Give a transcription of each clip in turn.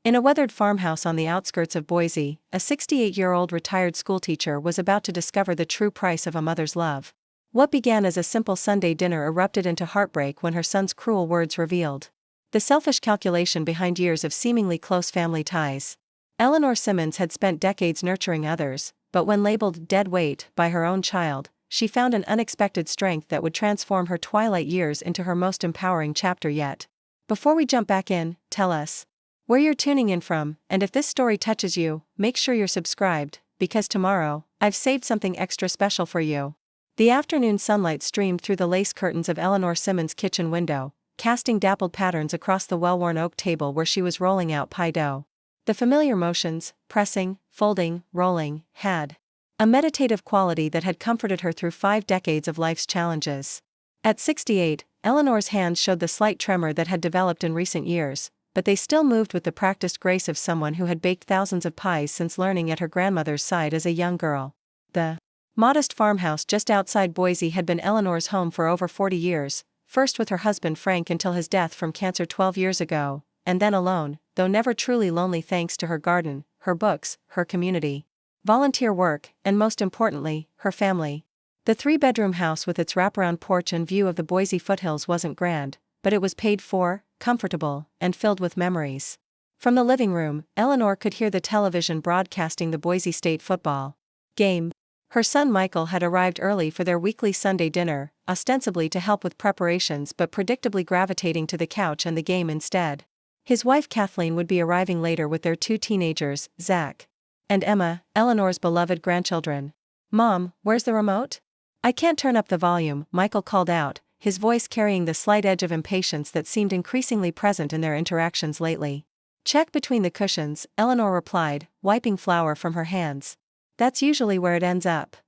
In a weathered farmhouse on the outskirts of Boise, a 68-year-old retired schoolteacher was about to discover the true price of a mother's love. What began as a simple Sunday dinner erupted into heartbreak when her son's cruel words revealed the selfish calculation behind years of seemingly close family ties. Eleanor Simmons had spent decades nurturing others, but when labeled dead weight by her own child, she found an unexpected strength that would transform her twilight years into her most empowering chapter yet. Before we jump back in, tell us where you're tuning in from, and if this story touches you, make sure you're subscribed, because tomorrow, I've saved something extra special for you. The afternoon sunlight streamed through the lace curtains of Eleanor Simmons' kitchen window, casting dappled patterns across the well-worn oak table where she was rolling out pie dough. The familiar motions, pressing, folding, rolling, had a meditative quality that had comforted her through 5 decades of life's challenges. At 68, Eleanor's hands showed the slight tremor that had developed in recent years, but they still moved with the practiced grace of someone who had baked thousands of pies since learning at her grandmother's side as a young girl. The modest farmhouse just outside Boise had been Eleanor's home for over 40 years, first with her husband Frank until his death from cancer 12 years ago, and then alone, though never truly lonely thanks to her garden, her books, her community, volunteer work, and most importantly, her family. The 3-bedroom house with its wraparound porch and view of the Boise foothills wasn't grand, but it was paid for, comfortable, and filled with memories. From the living room, Eleanor could hear the television broadcasting the Boise State football game. Her son Michael had arrived early for their weekly Sunday dinner, ostensibly to help with preparations but predictably gravitating to the couch and the game instead. His wife Kathleen would be arriving later with their 2 teenagers, Zach and Emma, Eleanor's beloved grandchildren. "Mom, where's the remote? I can't turn up the volume," Michael called out, his voice carrying the slight edge of impatience that seemed increasingly present in their interactions lately. "Check between the cushions," Eleanor replied, wiping flour from her hands. "That's usually where it ends up."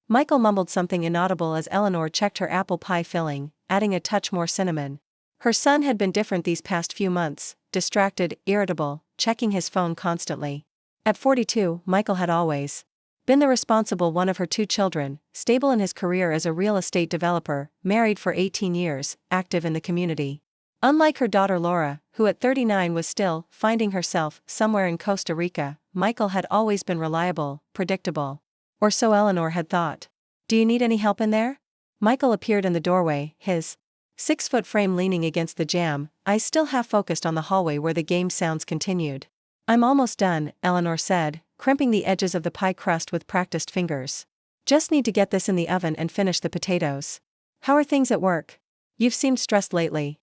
Michael mumbled something inaudible as Eleanor checked her apple pie filling, adding a touch more cinnamon. Her son had been different these past few months, distracted, irritable, checking his phone constantly. At 42, Michael had always been the responsible one of her 2 children, stable in his career as a real estate developer, married for 18 years, active in the community. Unlike her daughter Laura, who at 39 was still finding herself somewhere in Costa Rica, Michael had always been reliable, predictable. Or so Eleanor had thought. "Do you need any help in there?" Michael appeared in the doorway, his 6-foot frame leaning against the jamb, eyes still half focused on the hallway where the game sounds continued. "I'm almost done," Eleanor said, crimping the edges of the pie crust with practiced fingers. "Just need to get this in the oven and finish the potatoes. How are things at work? You've seemed stressed lately."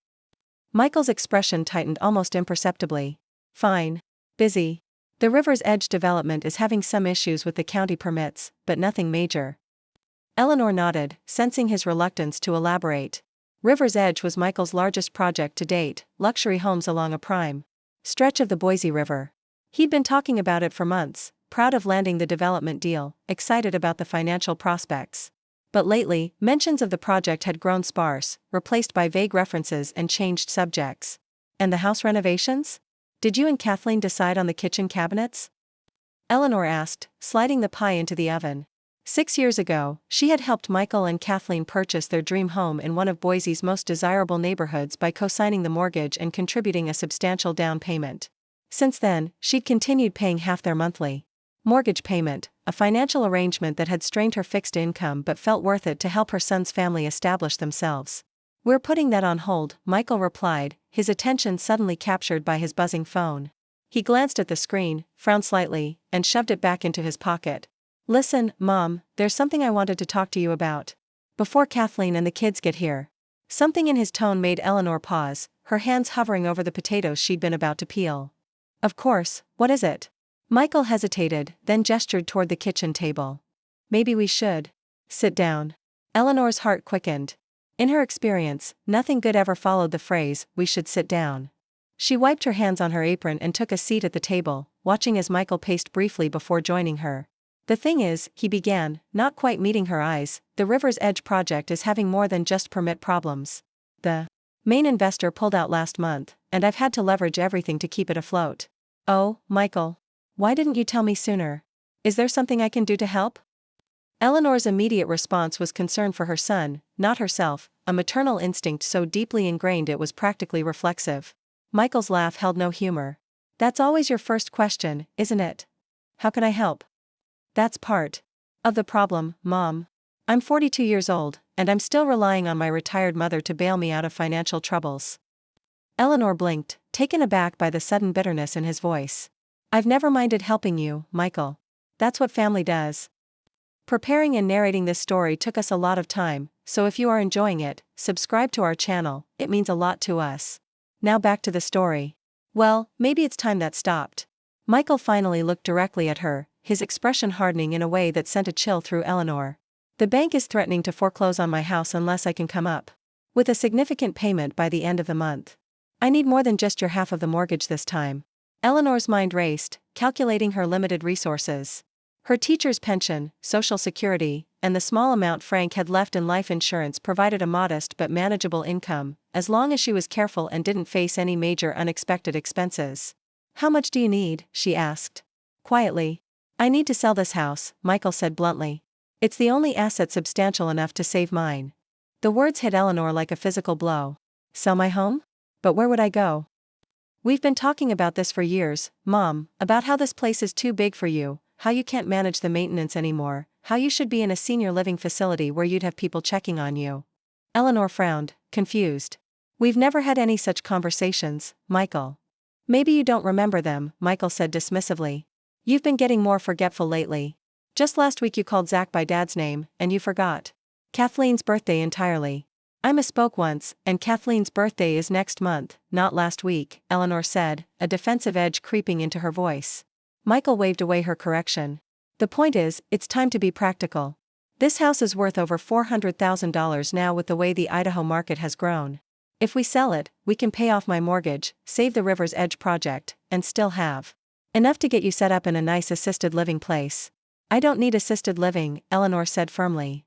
Michael's expression tightened almost imperceptibly. "Fine. Busy. The River's Edge development is having some issues with the county permits, but nothing major." Eleanor nodded, sensing his reluctance to elaborate. River's Edge was Michael's largest project to date, luxury homes along a prime stretch of the Boise River. He'd been talking about it for months, proud of landing the development deal, excited about the financial prospects. But lately, mentions of the project had grown sparse, replaced by vague references and changed subjects. "And the house renovations? Did you and Kathleen decide on the kitchen cabinets?" Eleanor asked, sliding the pie into the oven. 6 years ago, she had helped Michael and Kathleen purchase their dream home in one of Boise's most desirable neighborhoods by co-signing the mortgage and contributing a substantial down payment. Since then, she'd continued paying half their monthly mortgage payment, a financial arrangement that had strained her fixed income but felt worth it to help her son's family establish themselves. "We're putting that on hold," Michael replied, his attention suddenly captured by his buzzing phone. He glanced at the screen, frowned slightly, and shoved it back into his pocket. "Listen, Mom, there's something I wanted to talk to you about. Before Kathleen and the kids get here." Something in his tone made Eleanor pause, her hands hovering over the potatoes she'd been about to peel. "Of course, what is it?" Michael hesitated, then gestured toward the kitchen table. "Maybe we should sit down." Eleanor's heart quickened. In her experience, nothing good ever followed the phrase, "we should sit down." She wiped her hands on her apron and took a seat at the table, watching as Michael paced briefly before joining her. "The thing is," he began, not quite meeting her eyes, "the River's Edge project is having more than just permit problems. The main investor pulled out last month, and I've had to leverage everything to keep it afloat." "Oh, Michael. Why didn't you tell me sooner? Is there something I can do to help?" Eleanor's immediate response was concern for her son, not herself, a maternal instinct so deeply ingrained it was practically reflexive. Michael's laugh held no humor. That's always your first question, isn't it? How can I help? That's part of the problem, Mom. I'm 42 years old, and I'm still relying on my retired mother to bail me out of financial troubles. Eleanor blinked, taken aback by the sudden bitterness in his voice. I've never minded helping you, Michael. That's what family does. Preparing and narrating this story took us a lot of time, so if you are enjoying it, subscribe to our channel, it means a lot to us. Now back to the story. Well, maybe it's time that stopped. Michael finally looked directly at her, his expression hardening in a way that sent a chill through Eleanor. The bank is threatening to foreclose on my house unless I can come up with a significant payment by the end of the month. I need more than just your half of the mortgage this time. Eleanor's mind raced, calculating her limited resources. Her teacher's pension, Social Security, and the small amount Frank had left in life insurance provided a modest but manageable income, as long as she was careful and didn't face any major unexpected expenses. How much do you need? She asked. Quietly. I need to sell this house, Michael said bluntly. It's the only asset substantial enough to save mine. The words hit Eleanor like a physical blow. Sell my home? But where would I go? We've been talking about this for years, Mom, about how this place is too big for you, how you can't manage the maintenance anymore, how you should be in a senior living facility where you'd have people checking on you. Eleanor frowned, confused. We've never had any such conversations, Michael. Maybe you don't remember them, Michael said dismissively. You've been getting more forgetful lately. Just last week you called Zach by Dad's name, and you forgot Kathleen's birthday entirely. I misspoke once, and Kathleen's birthday is next month, not last week, Eleanor said, a defensive edge creeping into her voice. Michael waved away her correction. The point is, it's time to be practical. This house is worth over $400,000 now with the way the Idaho market has grown. If we sell it, we can pay off my mortgage, save the River's Edge project, and still have enough to get you set up in a nice assisted living place. I don't need assisted living, Eleanor said firmly.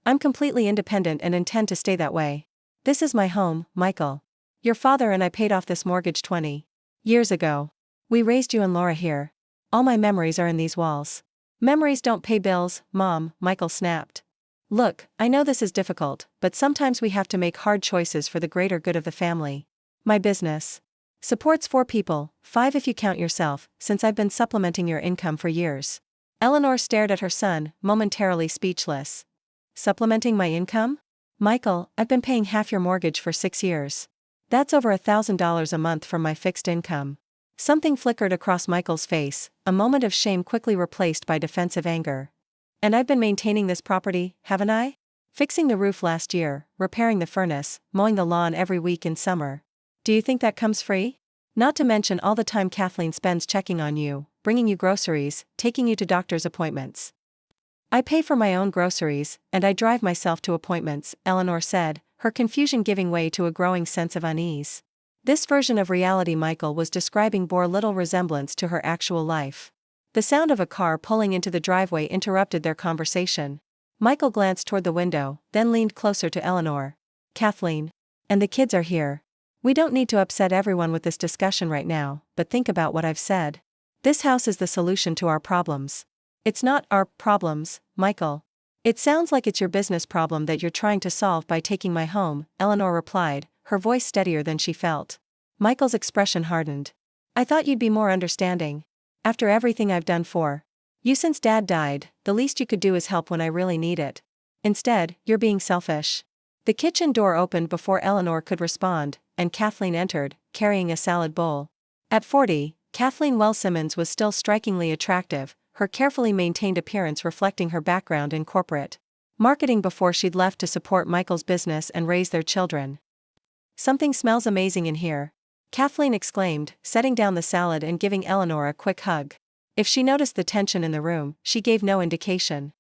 I'm completely independent and intend to stay that way. This is my home, Michael. Your father and I paid off this mortgage 20 years ago. We raised you and Laura here. All my memories are in these walls. Memories don't pay bills, Mom, Michael snapped. Look, I know this is difficult, but sometimes we have to make hard choices for the greater good of the family. My business supports 4 people, 5 if you count yourself, since I've been supplementing your income for years. Eleanor stared at her son, momentarily speechless. Supplementing my income? Michael, I've been paying half your mortgage for 6 years. That's over $1,000 a month from my fixed income. Something flickered across Michael's face, a moment of shame quickly replaced by defensive anger. And I've been maintaining this property, haven't I? Fixing the roof last year, repairing the furnace, mowing the lawn every week in summer. Do you think that comes free? Not to mention all the time Kathleen spends checking on you, bringing you groceries, taking you to doctor's appointments. I pay for my own groceries, and I drive myself to appointments, Eleanor said, her confusion giving way to a growing sense of unease. This version of reality Michael was describing bore little resemblance to her actual life. The sound of a car pulling into the driveway interrupted their conversation. Michael glanced toward the window, then leaned closer to Eleanor. Kathleen. And the kids are here. We don't need to upset everyone with this discussion right now, but think about what I've said. This house is the solution to our problems. It's not our problems, Michael. It sounds like it's your business problem that you're trying to solve by taking my home, Eleanor replied, her voice steadier than she felt. Michael's expression hardened. I thought you'd be more understanding. After everything I've done for you since Dad died, the least you could do is help when I really need it. Instead, you're being selfish. The kitchen door opened before Eleanor could respond, and Kathleen entered, carrying a salad bowl. At 40, Kathleen Simmons was still strikingly attractive, her carefully maintained appearance reflecting her background in corporate marketing before she'd left to support Michael's business and raise their children. Something smells amazing in here, Kathleen exclaimed, setting down the salad and giving Eleanor a quick hug. If she noticed the tension in the room, she gave no indication.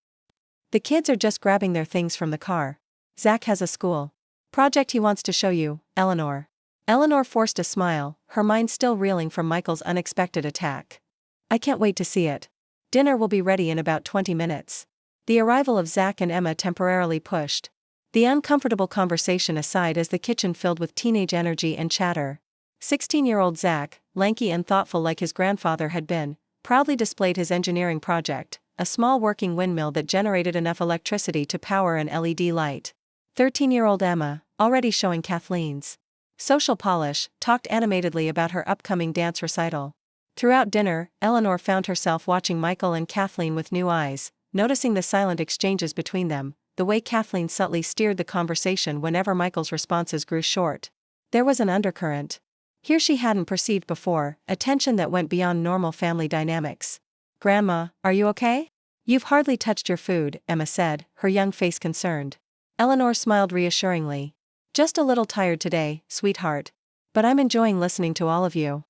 The kids are just grabbing their things from the car. Zach has a school project he wants to show you, Eleanor. Eleanor forced a smile, her mind still reeling from Michael's unexpected attack. I can't wait to see it. Dinner will be ready in about 20 minutes. The arrival of Zach and Emma temporarily pushed the uncomfortable conversation aside as the kitchen filled with teenage energy and chatter. 16-year-old Zach, lanky and thoughtful like his grandfather had been, proudly displayed his engineering project, a small working windmill that generated enough electricity to power an LED light. 13-year-old Emma, already showing Kathleen's social polish, talked animatedly about her upcoming dance recital. Throughout dinner, Eleanor found herself watching Michael and Kathleen with new eyes, noticing the silent exchanges between them, the way Kathleen subtly steered the conversation whenever Michael's responses grew short. There was an undercurrent here she hadn't perceived before, a tension that went beyond normal family dynamics. "Grandma, are you okay? You've hardly touched your food," Emma said, her young face concerned. Eleanor smiled reassuringly. "Just a little tired today, sweetheart. But I'm enjoying listening to all of you."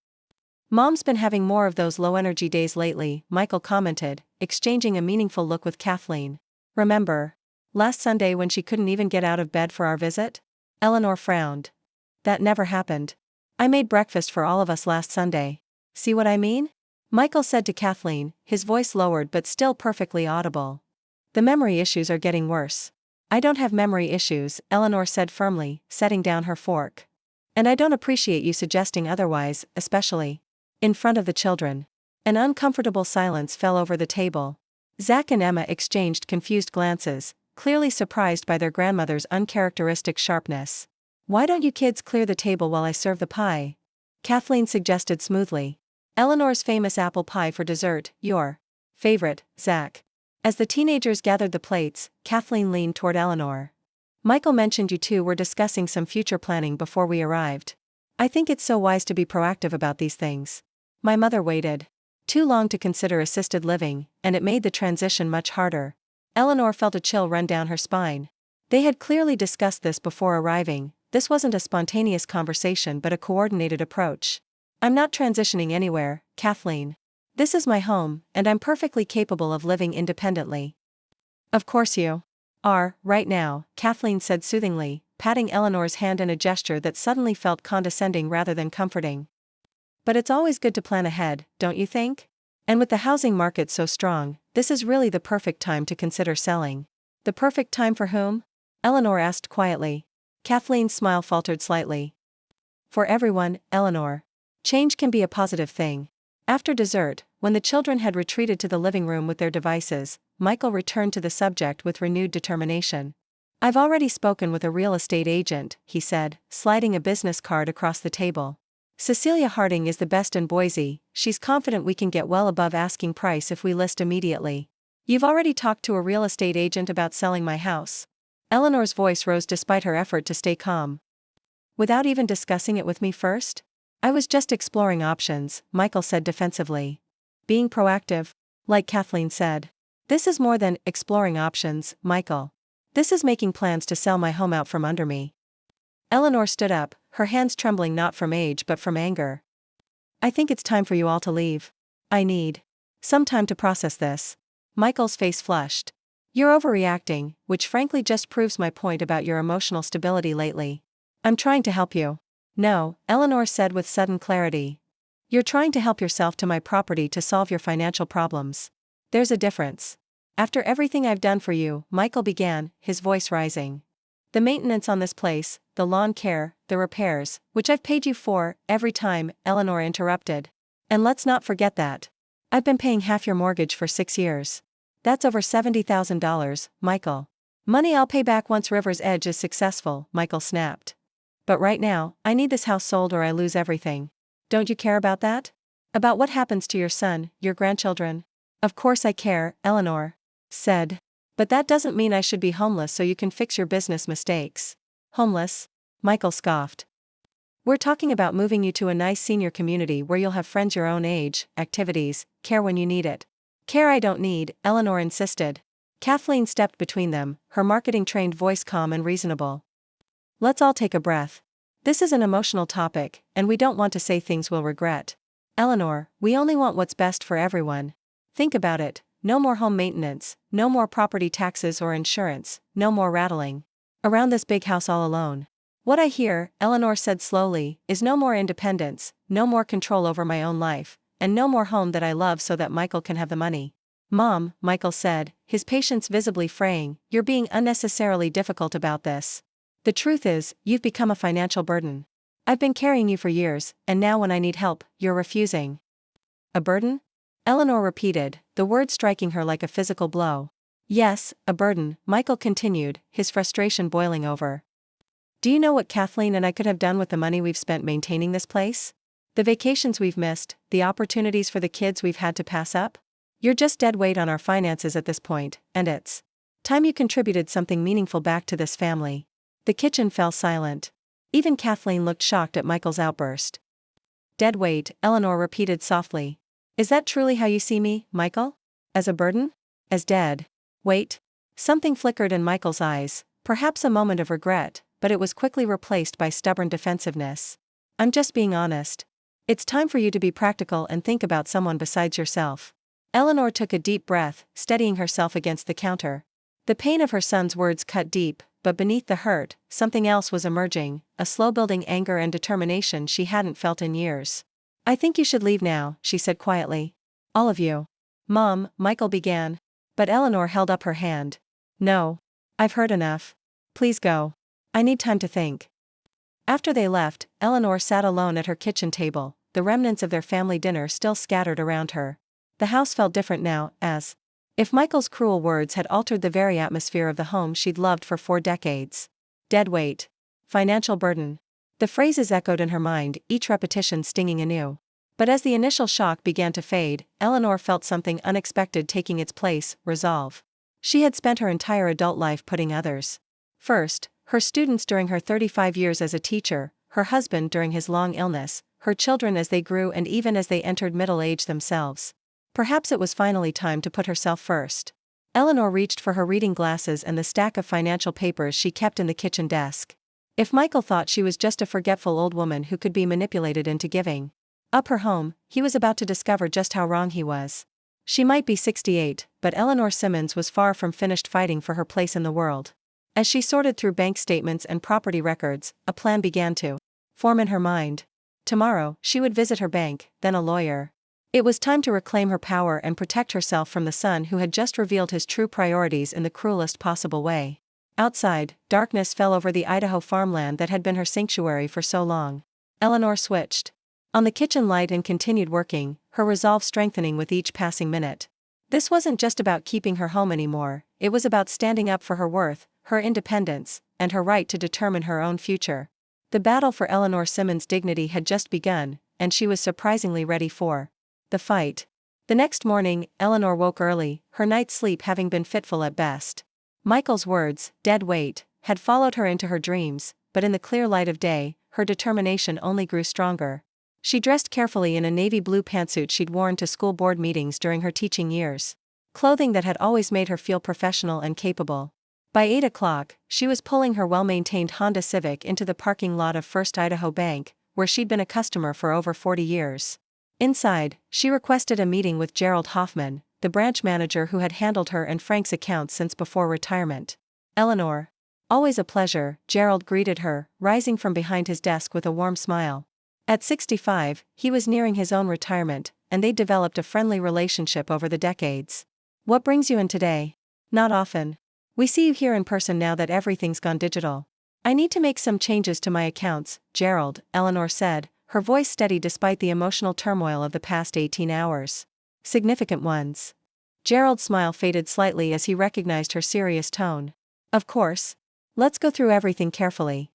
"Mom's been having more of those low-energy days lately," Michael commented, exchanging a meaningful look with Kathleen. "Remember last Sunday when she couldn't even get out of bed for our visit?" Eleanor frowned. "That never happened. I made breakfast for all of us last Sunday. See what I mean?" Michael said to Kathleen, his voice lowered but still perfectly audible. "The memory issues are getting worse." "I don't have memory issues," Eleanor said firmly, setting down her fork. "And I don't appreciate you suggesting otherwise, especially in front of the children." An uncomfortable silence fell over the table. Zach and Emma exchanged confused glances, clearly surprised by their grandmother's uncharacteristic sharpness. "Why don't you kids clear the table while I serve the pie?" Kathleen suggested smoothly. "Eleanor's famous apple pie for dessert, your favorite, Zach." As the teenagers gathered the plates, Kathleen leaned toward Eleanor. "Michael mentioned you two were discussing some future planning before we arrived. I think it's so wise to be proactive about these things. My mother waited too long to consider assisted living, and it made the transition much harder." Eleanor felt a chill run down her spine. They had clearly discussed this before arriving. This wasn't a spontaneous conversation but a coordinated approach. "I'm not transitioning anywhere, Kathleen. This is my home, and I'm perfectly capable of living independently." "Of course you are, right now," Kathleen said soothingly, patting Eleanor's hand in a gesture that suddenly felt condescending rather than comforting. "But it's always good to plan ahead, don't you think? And with the housing market so strong, this is really the perfect time to consider selling." "The perfect time for whom?" Eleanor asked quietly. Kathleen's smile faltered slightly. "For everyone, Eleanor. Change can be a positive thing." After dessert, when the children had retreated to the living room with their devices, Michael returned to the subject with renewed determination. "I've already spoken with a real estate agent," he said, sliding a business card across the table. "Cecilia Harding is the best in Boise. She's confident we can get well above asking price if we list immediately." "You've already talked to a real estate agent about selling my house?" Eleanor's voice rose despite her effort to stay calm. "Without even discussing it with me first?" "I was just exploring options," Michael said defensively. "Being proactive, like Kathleen said." "This is more than exploring options, Michael. This is making plans to sell my home out from under me." Eleanor stood up, her hands trembling not from age but from anger. "I think it's time for you all to leave. I need some time to process this." Michael's face flushed. "You're overreacting, which frankly just proves my point about your emotional stability lately." "I'm trying to help you." "No," Eleanor said with sudden clarity. "You're trying to help yourself to my property to solve your financial problems. There's a difference." "After everything I've done for you," Michael began, his voice rising. "The maintenance on this place, the lawn care, the repairs, which I've paid you for, every time," Eleanor interrupted. "And let's not forget that I've been paying half your mortgage for 6 years. That's over $70,000, Michael. Money I'll pay back once River's Edge is successful," Michael snapped. "But right now, I need this house sold or I lose everything. Don't you care about that? About what happens to your son, your grandchildren?" "Of course I care," Eleanor said. "But that doesn't mean I should be homeless so you can fix your business mistakes." "Homeless?" Michael scoffed. "We're talking about moving you to a nice senior community where you'll have friends your own age, activities, care when you need it." "Care I don't need," Eleanor insisted. Kathleen stepped between them, her marketing-trained voice calm and reasonable. "Let's all take a breath. This is an emotional topic, and we don't want to say things we'll regret. Eleanor, we only want what's best for everyone. Think about it, no more home maintenance, no more property taxes or insurance, no more rattling around this big house all alone. What I hear," Eleanor said slowly, "is no more independence, no more control over my own life, and no more home that I love so that Michael can have the money." "Mom," Michael said, his patience visibly fraying, "you're being unnecessarily difficult about this. The truth is, you've become a financial burden. I've been carrying you for years, and now when I need help, you're refusing." "A burden?" Eleanor repeated, the word striking her like a physical blow. "Yes, a burden," Michael continued, his frustration boiling over. "Do you know what Kathleen and I could have done with the money we've spent maintaining this place? The vacations we've missed, the opportunities for the kids we've had to pass up? You're just dead weight on our finances at this point, and it's time you contributed something meaningful back to this family. The kitchen fell silent. Even Kathleen looked shocked at Michael's outburst. Dead weight, Eleanor repeated softly. Is that truly how you see me, Michael? As a burden? As dead weight? Something flickered in Michael's eyes, perhaps a moment of regret, but it was quickly replaced by stubborn defensiveness. I'm just being honest. It's time for you to be practical and think about someone besides yourself. Eleanor took a deep breath, steadying herself against the counter. The pain of her son's words cut deep, but beneath the hurt, something else was emerging, a slow-building anger and determination she hadn't felt in years. I think you should leave now, she said quietly. All of you. Mom, Michael began. But Eleanor held up her hand. No. I've heard enough. Please go. I need time to think. After they left, Eleanor sat alone at her kitchen table, the remnants of their family dinner still scattered around her. The house felt different now, as if Michael's cruel words had altered the very atmosphere of the home she'd loved for 4 decades. Dead weight. Financial burden. The phrases echoed in her mind, each repetition stinging anew. But as the initial shock began to fade, Eleanor felt something unexpected taking its place: resolve. She had spent her entire adult life putting others first: her students during her 35 years as a teacher, her husband during his long illness, her children as they grew, and even as they entered middle age themselves. Perhaps it was finally time to put herself first. Eleanor reached for her reading glasses and the stack of financial papers she kept in the kitchen desk. If Michael thought she was just a forgetful old woman who could be manipulated into giving up her home, he was about to discover just how wrong he was. She might be 68, but Eleanor Simmons was far from finished fighting for her place in the world. As she sorted through bank statements and property records, a plan began to form in her mind. Tomorrow, she would visit her bank, then a lawyer. It was time to reclaim her power and protect herself from the son who had just revealed his true priorities in the cruelest possible way. Outside, darkness fell over the Idaho farmland that had been her sanctuary for so long. Eleanor switched on the kitchen light and continued working, her resolve strengthening with each passing minute. This wasn't just about keeping her home anymore, it was about standing up for her worth, her independence, and her right to determine her own future. The battle for Eleanor Simmons' dignity had just begun, and she was surprisingly ready for the fight. The next morning, Eleanor woke early, her night's sleep having been fitful at best. Michael's words, dead weight, had followed her into her dreams, but in the clear light of day, her determination only grew stronger. She dressed carefully in a navy blue pantsuit she'd worn to school board meetings during her teaching years. Clothing that had always made her feel professional and capable. By 8 o'clock, she was pulling her well-maintained Honda Civic into the parking lot of First Idaho Bank, where she'd been a customer for over 40 years. Inside, she requested a meeting with Gerald Hoffman, the branch manager who had handled her and Frank's accounts since before retirement. Eleanor. Always a pleasure, Gerald greeted her, rising from behind his desk with a warm smile. At 65, he was nearing his own retirement, and they'd developed a friendly relationship over the decades. What brings you in today? Not often. We see you here in person now that everything's gone digital. I need to make some changes to my accounts, Gerald, Eleanor said, her voice steady despite the emotional turmoil of the past 18 hours. Significant ones. Gerald's smile faded slightly as he recognized her serious tone. Of course. Let's go through everything carefully.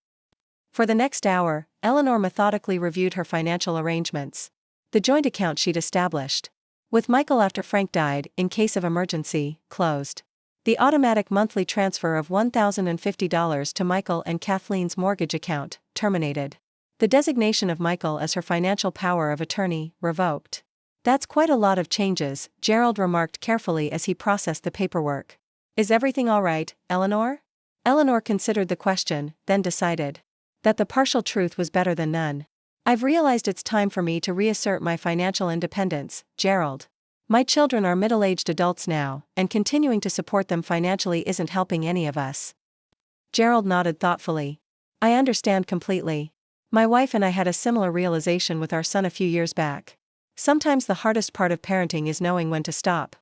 For the next hour, Eleanor methodically reviewed her financial arrangements. The joint account she'd established with Michael after Frank died, in case of emergency, closed. The automatic monthly transfer of $1,050 to Michael and Kathleen's mortgage account, terminated. The designation of Michael as her financial power of attorney, revoked. That's quite a lot of changes, Gerald remarked carefully as he processed the paperwork. Is everything all right, Eleanor? Eleanor considered the question, then decided that the partial truth was better than none. I've realized it's time for me to reassert my financial independence, Gerald. My children are middle-aged adults now, and continuing to support them financially isn't helping any of us. Gerald nodded thoughtfully. I understand completely. My wife and I had a similar realization with our son a few years back. Sometimes the hardest part of parenting is knowing when to stop.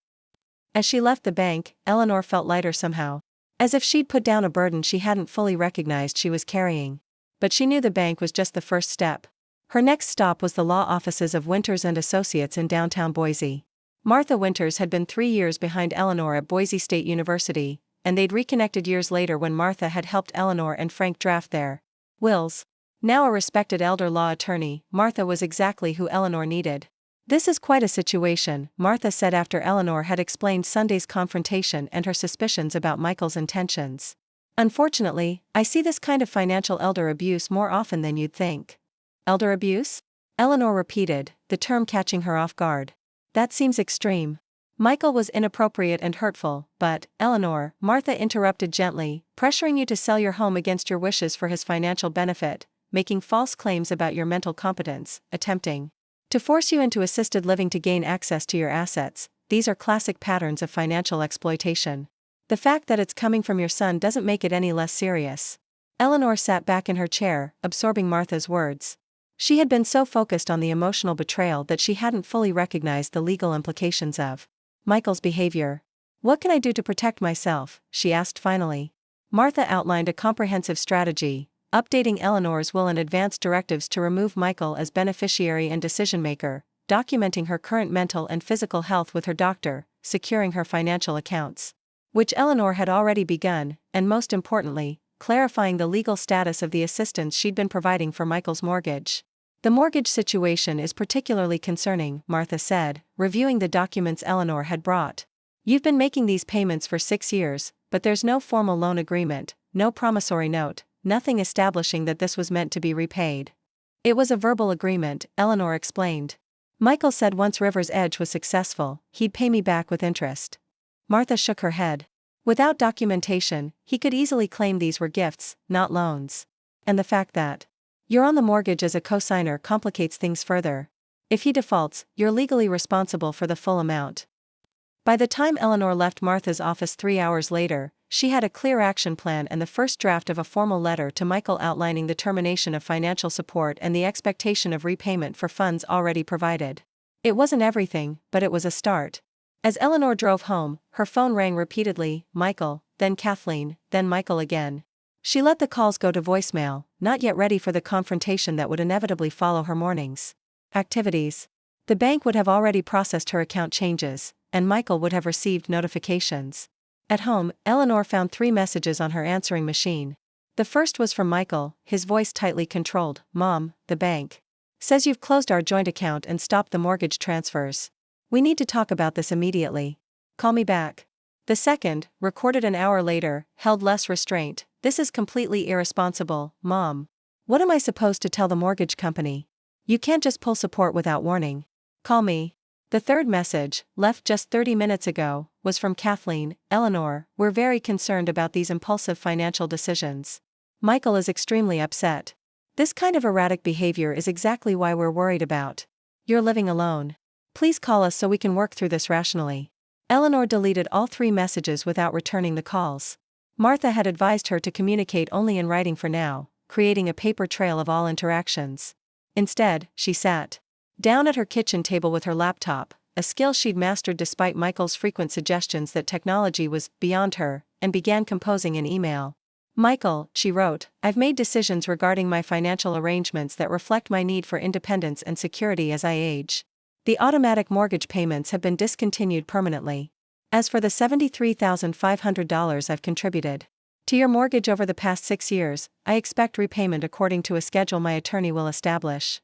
As she left the bank, Eleanor felt lighter somehow. As if she'd put down a burden she hadn't fully recognized she was carrying. But she knew the bank was just the first step. Her next stop was the law offices of Winters and Associates in downtown Boise. Martha Winters had been 3 years behind Eleanor at Boise State University, and they'd reconnected years later when Martha had helped Eleanor and Frank draft their wills. Now a respected elder law attorney, Martha was exactly who Eleanor needed. "This is quite a situation," Martha said after Eleanor had explained Sunday's confrontation and her suspicions about Michael's intentions. "Unfortunately, I see this kind of financial elder abuse more often than you'd think." "Elder abuse?" Eleanor repeated, the term catching her off guard. "That seems extreme." "Michael was inappropriate and hurtful, but, Eleanor," Martha interrupted gently, "pressuring you to sell your home against your wishes for his financial benefit, making false claims about your mental competence, attempting to force you into assisted living to gain access to your assets, these are classic patterns of financial exploitation. The fact that it's coming from your son doesn't make it any less serious." Eleanor sat back in her chair, absorbing Martha's words. She had been so focused on the emotional betrayal that she hadn't fully recognized the legal implications of Michael's behavior. "What can I do to protect myself?" she asked finally. Martha outlined a comprehensive strategy, updating Eleanor's will and advanced directives to remove Michael as beneficiary and decision-maker, documenting her current mental and physical health with her doctor, securing her financial accounts, which Eleanor had already begun, and most importantly, clarifying the legal status of the assistance she'd been providing for Michael's mortgage. "The mortgage situation is particularly concerning," Martha said, reviewing the documents Eleanor had brought. "You've been making these payments for 6 years, but there's no formal loan agreement, no promissory note, nothing establishing that this was meant to be repaid." "It was a verbal agreement," Eleanor explained. "Michael said once River's Edge was successful, he'd pay me back with interest." Martha shook her head. "Without documentation, he could easily claim these were gifts, not loans. And the fact that you're on the mortgage as a co-signer complicates things further. If he defaults, you're legally responsible for the full amount." By the time Eleanor left Martha's office 3 hours later, she had a clear action plan and the first draft of a formal letter to Michael outlining the termination of financial support and the expectation of repayment for funds already provided. It wasn't everything, but it was a start. As Eleanor drove home, her phone rang repeatedly, Michael, then Kathleen, then Michael again. She let the calls go to voicemail, not yet ready for the confrontation that would inevitably follow her morning's activities. The bank would have already processed her account changes, and Michael would have received notifications. At home, Eleanor found 3 messages on her answering machine. The first was from Michael, his voice tightly controlled. "Mom, the bank says you've closed our joint account and stopped the mortgage transfers. We need to talk about this immediately. Call me back." The second, recorded an hour later, held less restraint. "This is completely irresponsible, Mom. What am I supposed to tell the mortgage company? You can't just pull support without warning. Call me." The third message, left just 30 minutes ago, was from Kathleen. "Eleanor, we're very concerned about these impulsive financial decisions. Michael is extremely upset. This kind of erratic behavior is exactly why we're worried about. You're living alone. Please call us so we can work through this rationally." Eleanor deleted all 3 messages without returning the calls. Martha had advised her to communicate only in writing for now, creating a paper trail of all interactions. Instead, she sat down at her kitchen table with her laptop, a skill she'd mastered despite Michael's frequent suggestions that technology was beyond her, and began composing an email. "Michael," she wrote, "I've made decisions regarding my financial arrangements that reflect my need for independence and security as I age. The automatic mortgage payments have been discontinued permanently. As for the $73,500 I've contributed to your mortgage over the past 6 years, I expect repayment according to a schedule my attorney will establish."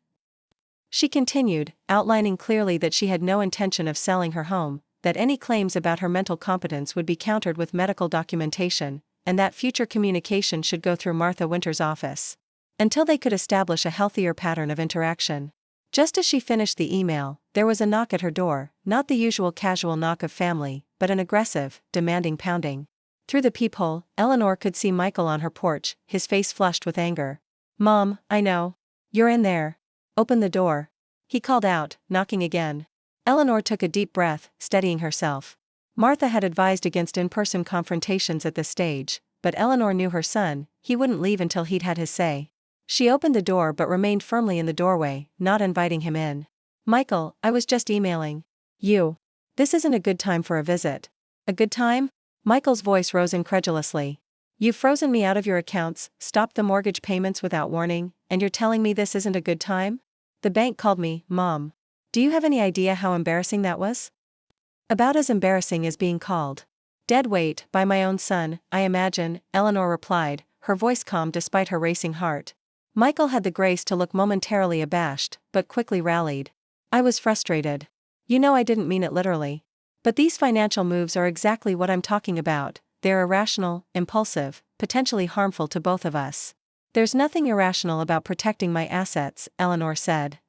She continued, outlining clearly that she had no intention of selling her home, that any claims about her mental competence would be countered with medical documentation, and that future communication should go through Martha Winter's office until they could establish a healthier pattern of interaction. Just as she finished the email, there was a knock at her door, not the usual casual knock of family, but an aggressive, demanding pounding. Through the peephole, Eleanor could see Michael on her porch, his face flushed with anger. "Mom, I know. You're in there. Open the door," he called out, knocking again. Eleanor took a deep breath, steadying herself. Martha had advised against in-person confrontations at this stage, but Eleanor knew her son, he wouldn't leave until he'd had his say. She opened the door but remained firmly in the doorway, not inviting him in. "Michael, I was just emailing you. This isn't a good time for a visit." "A good time?" Michael's voice rose incredulously. "You've frozen me out of your accounts, stopped the mortgage payments without warning, and you're telling me this isn't a good time? The bank called me, Mom. Do you have any idea how embarrassing that was?" "About as embarrassing as being called dead weight by my own son, I imagine," Eleanor replied, her voice calm despite her racing heart. Michael had the grace to look momentarily abashed, but quickly rallied. I was frustrated. You know I didn't mean it literally. But these financial moves are exactly what I'm talking about. They're irrational, impulsive, potentially harmful to both of us. There's nothing irrational about protecting my assets, Eleanor said.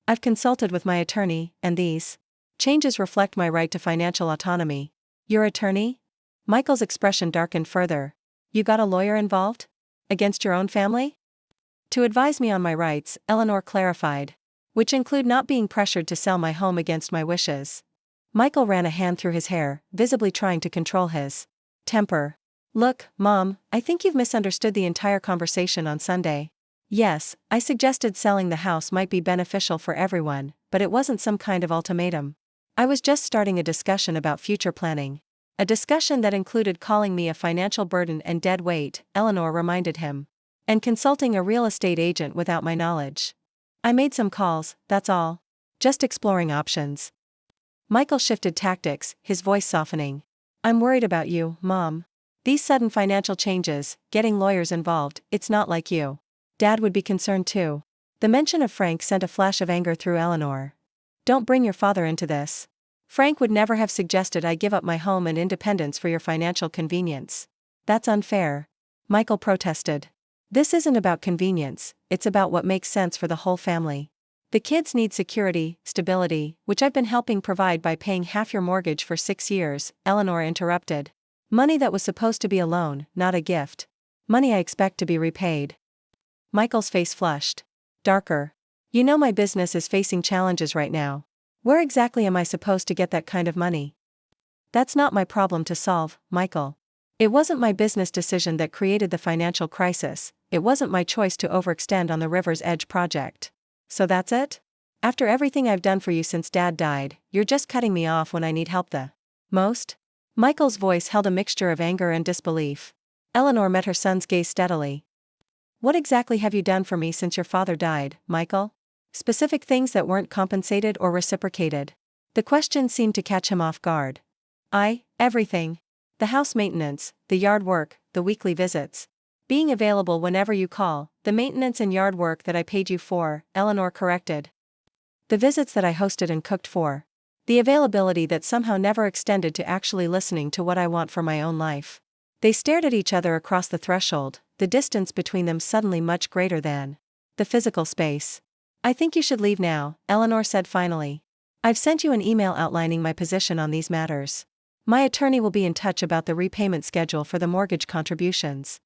I've consulted with my attorney, and these changes reflect my right to financial autonomy. Your attorney? Michael's expression darkened further. You got a lawyer involved? Against your own family? To advise me on my rights, Eleanor clarified. Which include not being pressured to sell my home against my wishes. Michael ran a hand through his hair, visibly trying to control his temper. Look, Mom, I think you've misunderstood the entire conversation on Sunday. Yes, I suggested selling the house might be beneficial for everyone, but it wasn't some kind of ultimatum. I was just starting a discussion about future planning. A discussion that included calling me a financial burden and dead weight, Eleanor reminded him. And consulting a real estate agent without my knowledge. I made some calls, that's all. Just exploring options. Michael shifted tactics, his voice softening. I'm worried about you, Mom. These sudden financial changes, getting lawyers involved, it's not like you. Dad would be concerned too. The mention of Frank sent a flash of anger through Eleanor. Don't bring your father into this. Frank would never have suggested I give up my home and independence for your financial convenience. That's unfair. Michael protested. This isn't about convenience, it's about what makes sense for the whole family. The kids need security, stability, which I've been helping provide by paying half your mortgage for 6 years, Eleanor interrupted. Money that was supposed to be a loan, not a gift. Money I expect to be repaid. Michael's face flushed. Darker. You know my business is facing challenges right now. Where exactly am I supposed to get that kind of money? That's not my problem to solve, Michael. It wasn't my business decision that created the financial crisis, it wasn't my choice to overextend on the River's Edge project. So that's it? After everything I've done for you since Dad died, you're just cutting me off when I need help the most? Michael's voice held a mixture of anger and disbelief. Eleanor met her son's gaze steadily. What exactly have you done for me since your father died, Michael? Specific things that weren't compensated or reciprocated. The question seemed to catch him off guard. Everything. The house maintenance, the yard work, the weekly visits. Being available whenever you call, the maintenance and yard work that I paid you for, Eleanor corrected. The visits that I hosted and cooked for. The availability that somehow never extended to actually listening to what I want for my own life. They stared at each other across the threshold, the distance between them suddenly much greater than the physical space. I think you should leave now, Eleanor said finally. I've sent you an email outlining my position on these matters. My attorney will be in touch about the repayment schedule for the mortgage contributions.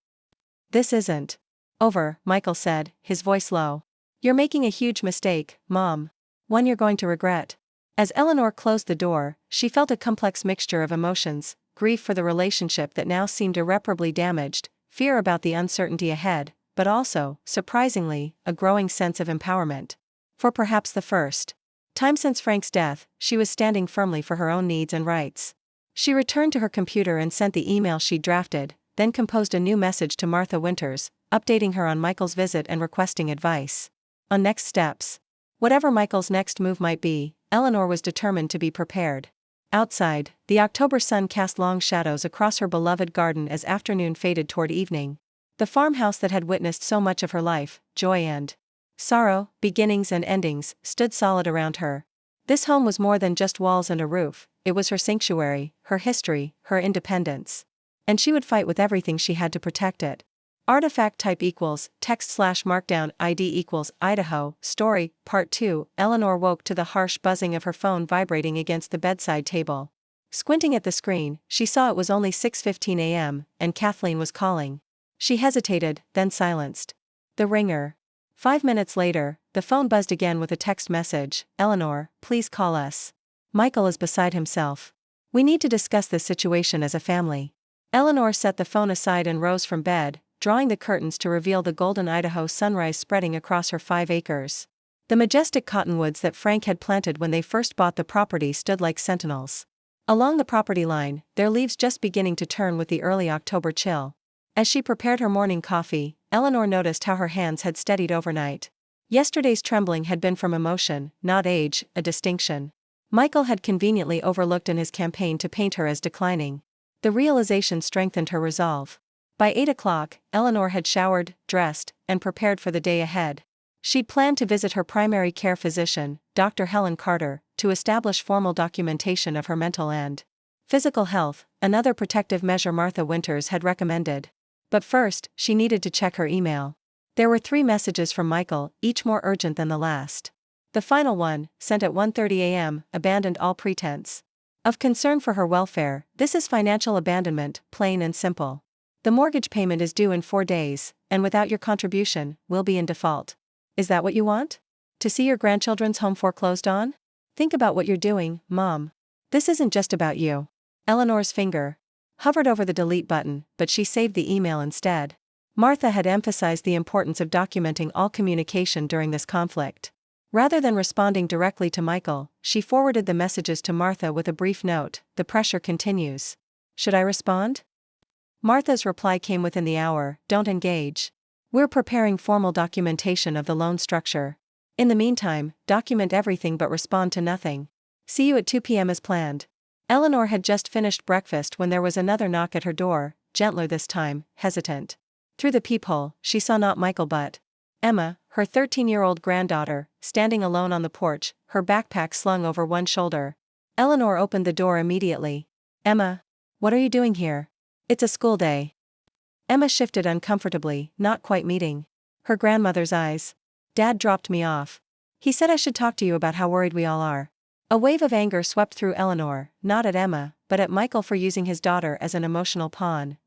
This isn't over, Michael said, his voice low. You're making a huge mistake, Mom. One you're going to regret. As Eleanor closed the door, she felt a complex mixture of emotions, grief for the relationship that now seemed irreparably damaged, fear about the uncertainty ahead, but also, surprisingly, a growing sense of empowerment. For perhaps the first time since Frank's death, she was standing firmly for her own needs and rights. She returned to her computer and sent the email she'd drafted, then composed a new message to Martha Winters, updating her on Michael's visit and requesting advice on next steps. Whatever Michael's next move might be, Eleanor was determined to be prepared. Outside, the October sun cast long shadows across her beloved garden as afternoon faded toward evening. The farmhouse that had witnessed so much of her life, joy and sorrow, beginnings and endings, stood solid around her. This home was more than just walls and a roof, it was her sanctuary, her history, her independence. And she would fight with everything she had to protect it. Artifact type equals, text/markdown ID equals, IDAHO, story, part 2. Eleanor woke to the harsh buzzing of her phone vibrating against the bedside table. Squinting at the screen, she saw it was only 6:15 a.m., and Kathleen was calling. She hesitated, then silenced the ringer. 5 minutes later, the phone buzzed again with a text message. Eleanor, please call us. Michael is beside himself. We need to discuss this situation as a family. Eleanor set the phone aside and rose from bed, drawing the curtains to reveal the golden Idaho sunrise spreading across her 5 acres. The majestic cottonwoods that Frank had planted when they first bought the property stood like sentinels along the property line, their leaves just beginning to turn with the early October chill. As she prepared her morning coffee, Eleanor noticed how her hands had steadied overnight. Yesterday's trembling had been from emotion, not age, a distinction Michael had conveniently overlooked in his campaign to paint her as declining. The realization strengthened her resolve. By 8 o'clock, Eleanor had showered, dressed, and prepared for the day ahead. She'd planned to visit her primary care physician, Dr. Helen Carter, to establish formal documentation of her mental and physical health, another protective measure Martha Winters had recommended. But first, she needed to check her email. There were 3 messages from Michael, each more urgent than the last. The final one, sent at 1:30 a.m., abandoned all pretense of concern for her welfare. This is financial abandonment, plain and simple. The mortgage payment is due in 4 days, and without your contribution, we'll be in default. Is that what you want? To see your grandchildren's home foreclosed on? Think about what you're doing, Mom. This isn't just about you. Eleanor's finger hovered over the delete button, but she saved the email instead. Martha had emphasized the importance of documenting all communication during this conflict. Rather than responding directly to Michael, she forwarded the messages to Martha with a brief note: "The pressure continues. Should I respond?" Martha's reply came within the hour: "Don't engage. We're preparing formal documentation of the loan structure. In the meantime, document everything but respond to nothing. See you at 2 p.m. as planned." Eleanor had just finished breakfast when there was another knock at her door, gentler this time, hesitant. Through the peephole, she saw not Michael but Emma, her 13-year-old granddaughter, standing alone on the porch, her backpack slung over one shoulder. Eleanor opened the door immediately. "Emma, what are you doing here? It's a school day." Emma shifted uncomfortably, not quite meeting her grandmother's eyes. "Dad dropped me off. He said I should talk to you about how worried we all are." A wave of anger swept through Eleanor, not at Emma, but at Michael for using his daughter as an emotional pawn.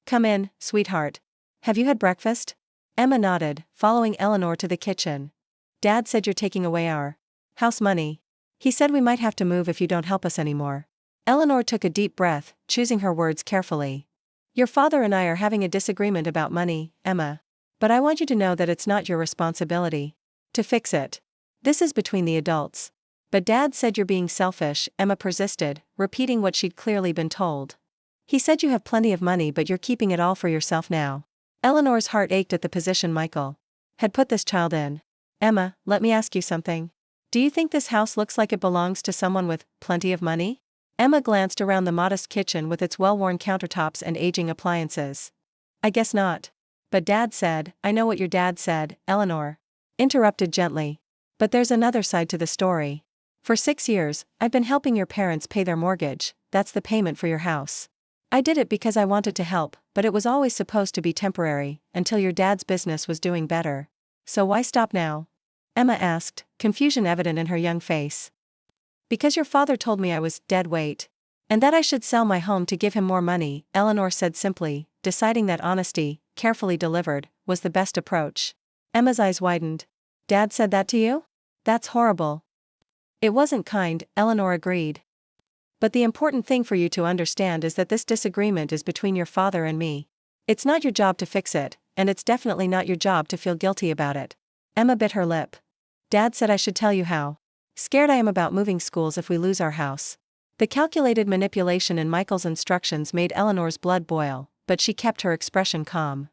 "Come in, sweetheart. Have you had breakfast?" Emma nodded, following Eleanor to the kitchen. "Dad said you're taking away our house money. He said we might have to move if you don't help us anymore." Eleanor took a deep breath, choosing her words carefully. "Your father and I are having a disagreement about money, Emma. But I want you to know that it's not your responsibility to fix it. This is between the adults." "But Dad said you're being selfish," Emma persisted, repeating what she'd clearly been told. "He said you have plenty of money but you're keeping it all for yourself now." Eleanor's heart ached at the position Michael had put this child in. "Emma, let me ask you something. Do you think this house looks like it belongs to someone with plenty of money?" Emma glanced around the modest kitchen with its well-worn countertops and aging appliances. "I guess not. But Dad said—" "I know what your dad said," Eleanor interrupted gently. "But there's another side to the story. For 6 years, I've been helping your parents pay their mortgage. That's the payment for your house. I did it because I wanted to help, but it was always supposed to be temporary, until your dad's business was doing better. So why stop now?" Emma asked, confusion evident in her young face. "Because your father told me I was dead weight. And that I should sell my home to give him more money," Eleanor said simply, deciding that honesty, carefully delivered, was the best approach. Emma's eyes widened. "Dad said that to you? That's horrible." "It wasn't kind," Eleanor agreed. "But the important thing for you to understand is that this disagreement is between your father and me. It's not your job to fix it, and it's definitely not your job to feel guilty about it." Emma bit her lip. "Dad said I should tell you how scared I am about moving schools if we lose our house." The calculated manipulation in Michael's instructions made Eleanor's blood boil, but she kept her expression calm.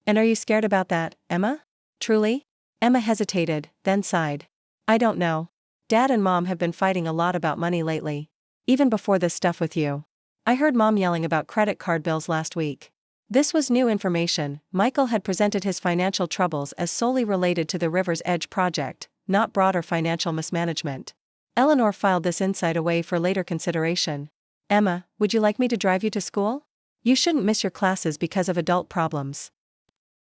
"And are you scared about that, Emma? Truly?" Emma hesitated, then sighed. "I don't know. Dad and Mom have been fighting a lot about money lately. Even before this stuff with you. I heard Mom yelling about credit card bills last week." This was new information. Michael had presented his financial troubles as solely related to the River's Edge project, not broader financial mismanagement. Eleanor filed this insight away for later consideration. "Emma, would you like me to drive you to school? You shouldn't miss your classes because of adult problems."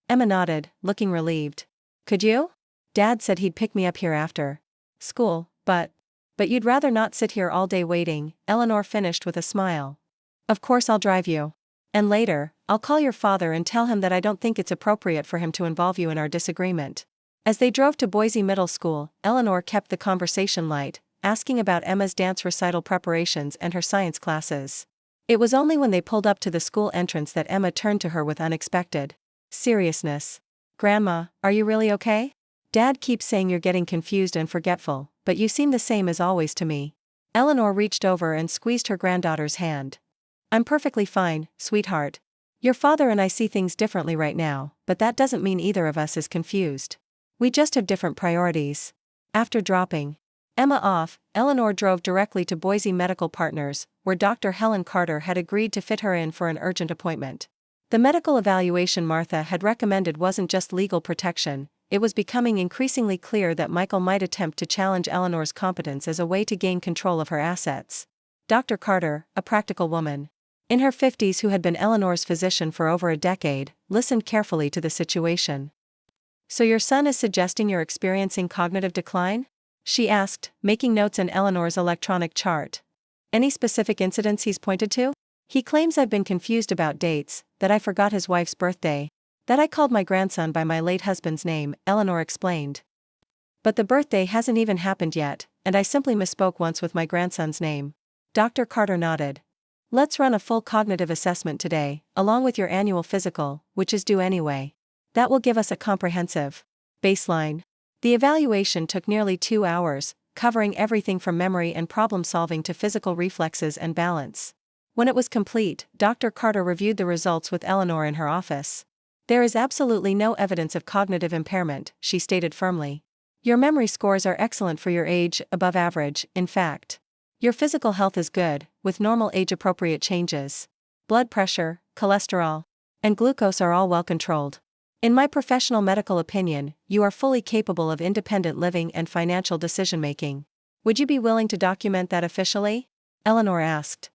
Emma nodded, looking relieved. "Could you? Dad said he'd pick me up here after school, but you'd rather not sit here all day waiting," Eleanor finished with a smile. "Of course I'll drive you. And later, I'll call your father and tell him that I don't think it's appropriate for him to involve you in our disagreement." As they drove to Boise Middle School, Eleanor kept the conversation light, asking about Emma's dance recital preparations and her science classes. It was only when they pulled up to the school entrance that Emma turned to her with unexpected seriousness. "Grandma, are you really okay? Dad keeps saying you're getting confused and forgetful, but you seem the same as always to me." Eleanor reached over and squeezed her granddaughter's hand. "I'm perfectly fine, sweetheart. Your father and I see things differently right now, but that doesn't mean either of us is confused. We just have different priorities." After dropping Emma off, Eleanor drove directly to Boise Medical Partners, where Dr. Helen Carter had agreed to fit her in for an urgent appointment. The medical evaluation Martha had recommended wasn't just legal protection, it was becoming increasingly clear that Michael might attempt to challenge Eleanor's competence as a way to gain control of her assets. Dr. Carter, a practical woman in her 50s who had been Eleanor's physician for over a decade, listened carefully to the situation. "So your son is suggesting you're experiencing cognitive decline?" she asked, making notes in Eleanor's electronic chart. "Any specific incidents he's pointed to?" "He claims I've been confused about dates, that I forgot his wife's birthday, that I called my grandson by my late husband's name," Eleanor explained. "But the birthday hasn't even happened yet, and I simply misspoke once with my grandson's name." Dr. Carter nodded. "Let's run a full cognitive assessment today, along with your annual physical, which is due anyway. That will give us a comprehensive baseline." The evaluation took nearly 2 hours, covering everything from memory and problem-solving to physical reflexes and balance. When it was complete, Dr. Carter reviewed the results with Eleanor in her office. "There is absolutely no evidence of cognitive impairment," she stated firmly. "Your memory scores are excellent for your age, above average, in fact. Your physical health is good, with normal age-appropriate changes. Blood pressure, cholesterol, and glucose are all well controlled. In my professional medical opinion, you are fully capable of independent living and financial decision-making. Would you be willing to document that officially?" Eleanor asked.